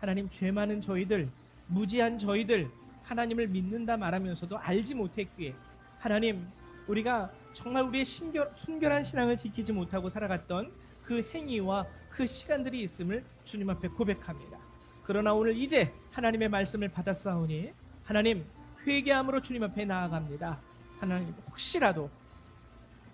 S1: 하나님, 죄 많은 저희들, 무지한 저희들, 하나님을 믿는다 말하면서도 알지 못했기에 하나님, 우리가 정말 우리의 순결한 신앙을 지키지 못하고 살아갔던 그 행위와 그 시간들이 있음을 주님 앞에 고백합니다. 그러나 오늘 이제 하나님의 말씀을 받았사오니 하나님, 회개함으로 주님 앞에 나아갑니다. 하나님, 혹시라도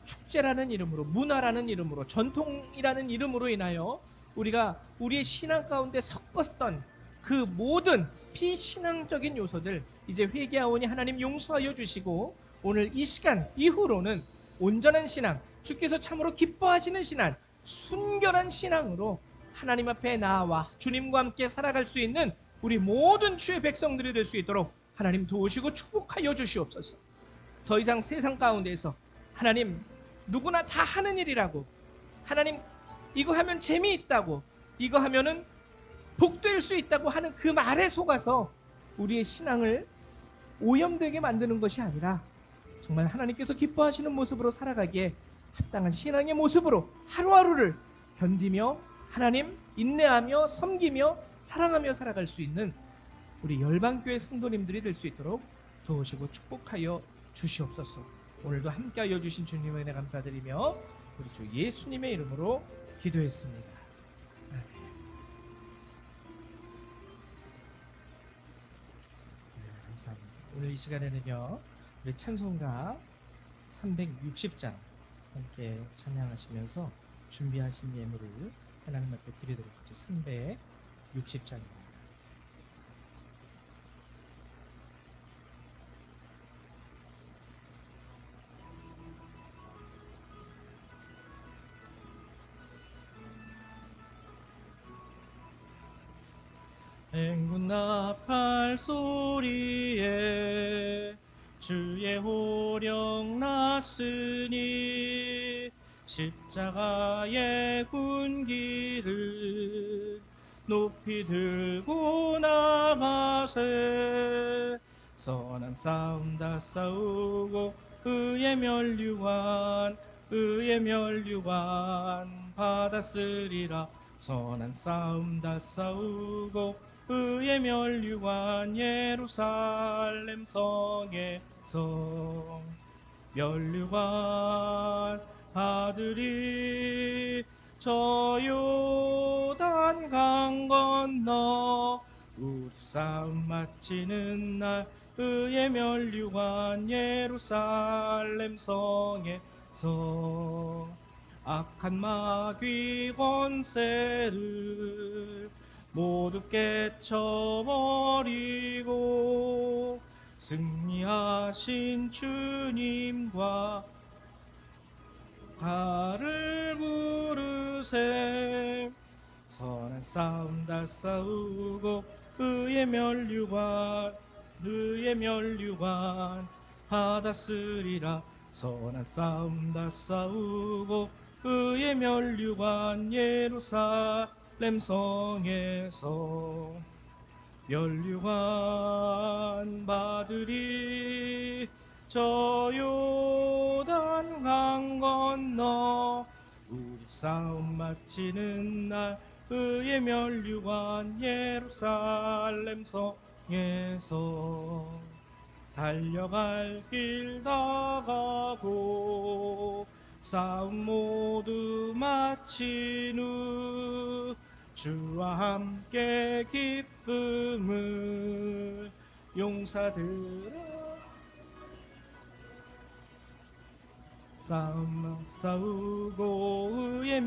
S1: 축제라는 이름으로, 문화라는 이름으로, 전통이라는 이름으로 인하여 우리가 우리의 신앙 가운데 섞었던 그 모든 비신앙적인 요소들 이제 회개하오니 하나님 용서하여 주시고, 오늘 이 시간 이후로는 온전한 신앙, 주께서 참으로 기뻐하시는 신앙, 순결한 신앙으로 하나님 앞에 나와 주님과 함께 살아갈 수 있는 우리 모든 주의 백성들이 될 수 있도록 하나님 도우시고 축복하여 주시옵소서. 더 이상 세상 가운데서 하나님, 누구나 다 하는 일이라고, 하나님 이거 하면 재미있다고, 이거 하면은 복될 수 있다고 하는 그 말에 속아서 우리의 신앙을 오염되게 만드는 것이 아니라 정말 하나님께서 기뻐하시는 모습으로 살아가기에 합당한 신앙의 모습으로 하루하루를 견디며 하나님 인내하며 섬기며 사랑하며 살아갈 수 있는 우리 열방교회 성도님들이 될 수 있도록 도우시고 축복하여 주시옵소서. 오늘도 함께하여 주신 주님의 은혜 감사드리며 우리 주 예수님의 이름으로 기도했습니다. 아멘. 네, 감사합니다. 오늘 이 시간에는요, 우리 찬송가 360장 함께 찬양하시면서 준비하신 예물을 하나님 앞에 드리도록 하죠. 360장입니다. 행군나 팔소리에 주의 호령 났으니 십자가의 군기를 높이 들고 나가세. 선한 싸움 다 싸우고 의의 면류관 받았으리라. 선한 싸움 다 싸우고 의의 면류관 예루살렘 성에서 면류관 아들이 저 요단 강 건너 우리 싸움 마치는 날 의의 면류관 예루살렘 성에서 악한 마귀 권세를 모두 깨쳐버리고 승리하신 주님과 발을 부르세. 선한 싸움 다 싸우고 의의 면류관 받았으리라. 선한 싸움 다 싸우고 의의 면류관 예루살렘 성에서 면류관 받으리. 저 요단 강 건너 우리 싸움 마치는 날 의의 면류관 예루살렘 성에서 달려갈 길 다 가고 싸움 모두 마친 후 주와 함께 기쁨을 용사들아 싸움 싸우고 의의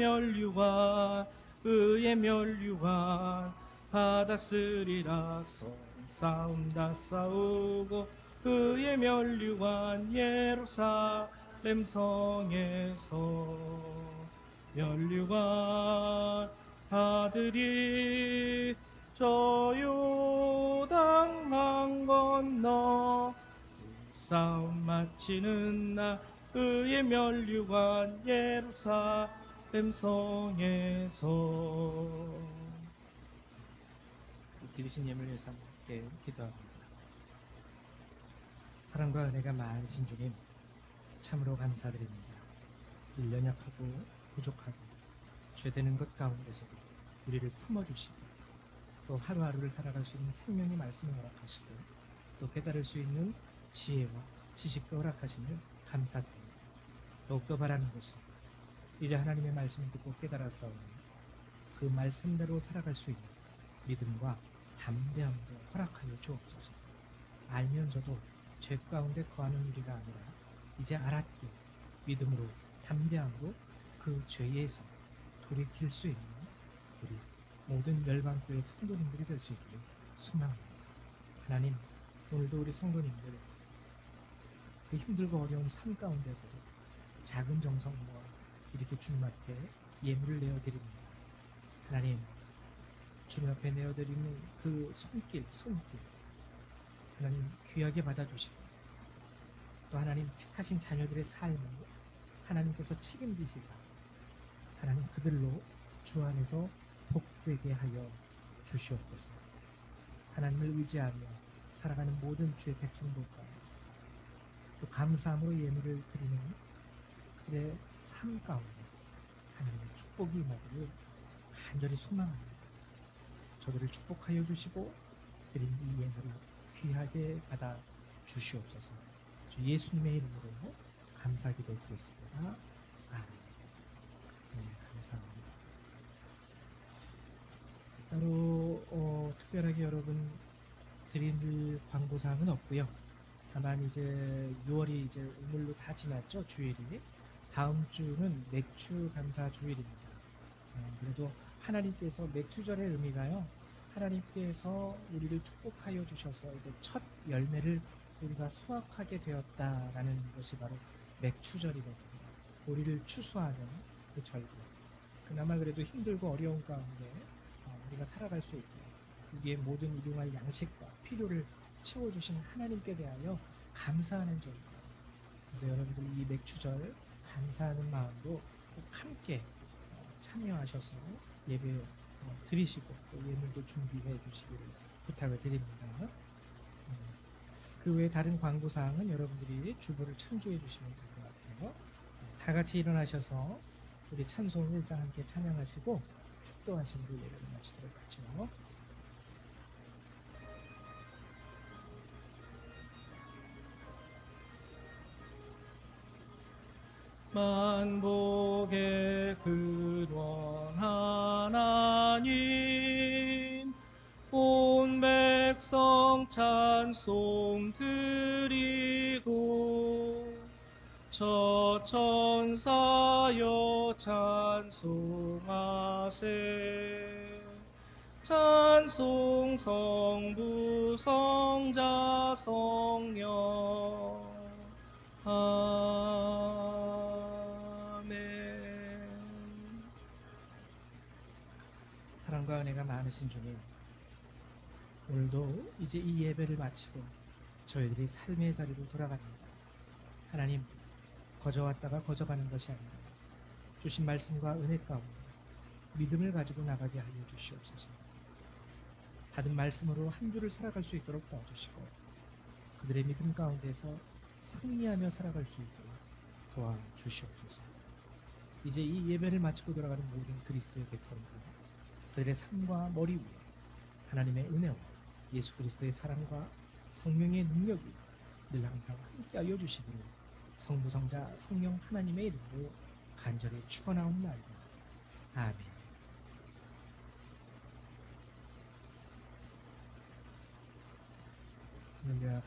S1: 면류관 받았으리라. 싸움 다 싸우고 그의 면류관 예루살렘 성에서 면류관 아들이 저 요단강 건너 싸움 마치는 날 그의 면류관 예루살렘 성에서 들으신 예물 위해서 함께 기도합니다. 사랑과 은혜가 많으신 주님, 참으로 감사드립니다. 늘 연약하고 부족하고 죄되는 것 가운데서도 우리를 품어주시고 또 하루하루를 살아갈 수 있는 생명의 말씀을 허락하시고 또 깨달을 수 있는 지혜와 지식도 허락하시며 감사드립니다. 더욱더 바라는 것이 이제 하나님의 말씀을 듣고 깨달았사오니 그 말씀대로 살아갈 수 있는 믿음과 담대함도 허락하여 주옵소서. 알면서도 죄 가운데 거하는 우리가 아니라 이제 알았기에 믿음으로 담대함으로 그 죄에서 돌이킬 수 있는 우리 모든 열방교회 성도님들이 될 수 있기를 소망합니다. 하나님, 오늘도 우리 성도님들 그 힘들고 어려운 삶 가운데서도 작은 정성과 이렇게 주님 앞에 예물을 내어드립니다. 하나님, 주님 앞에 내어드리는 그 손길 하나님 귀하게 받아주시고 또 하나님 택하신 자녀들의 삶을 하나님께서 책임지시사 하나님 그들로 주 안에서 복되게 하여 주시옵소서. 하나님을 의지하며 살아가는 모든 주의 백성들과 또 감사함으로 예물을 드리는 그들의 삶 가운데 하나님의 축복이 임하기를 간절히 소망합니다. 저들을 축복하여 주시고 드린 이 예물을 귀하게 받아 주시옵소서. 주 예수님의 이름으로 감사 기도드렸습니다. 아멘. 네, 감사합니다. 따로 특별하게 여러분 드릴 광고사항은 없고요. 다만 이제 6월이 이제 오늘로 다 지났죠. 주일이. 다음 주는 맥주 감사 주일입니다. 그래도 하나님께서 맥주절의 의미가요. 하나님께서 우리를 축복하여 주셔서 이제 첫 열매를 우리가 수확하게 되었다라는 것이 바로 맥주절이거든요. 우리를 추수하는 그 절기. 그나마 그래도 힘들고 어려운 가운데 우리가 살아갈 수 있고 그기에 모든 일용할 양식과 필요를 채워주신 하나님께 대하여 감사하는 절기. 그래서 여러분들 이 맥주절 감사하는 마음으로 꼭 함께 참여하셔서 예배 드리시고 또 예물도 준비해 주시기를 부탁을 드립니다. 그 외에 다른 광고사항은 여러분들이 주보를 참조해 주시면 될 것 같아요. 다 같이 일어나셔서 우리 찬송 1장 함께 찬양하시고 축도하시고 예배를 마치도록 하죠. 만복의 근원 하나님 온 백성 찬송 드리고 저 천사여 찬송하세 찬송 성부 성자 성령 아멘. 사랑과 은혜가 많으신 주님, 오늘도 이제 이 예배를 마치고 저희들이 삶의 자리로 돌아갑니다. 하나님, 거저왔다가 거저가는 것이 아니라 주신 말씀과 은혜 가운데 믿음을 가지고 나가게 하여 주시옵소서. 받은 말씀으로 한 주를 살아갈 수 있도록 도와주시고 그들의 믿음 가운데서 승리하며 살아갈 수 있도록 도와주시옵소서. 이제 이 예배를 마치고 돌아가는 모든 그리스도의 백성들, 그들의 삶과 머리 위에 하나님의 은혜와 예수 그리스도의 사랑과 성령의 능력이 늘 항상 함께하여 주시기를 성부 성자 성령 하나님의 이름으로 간절히 축원하옵나이다. 아멘. 할렐루야.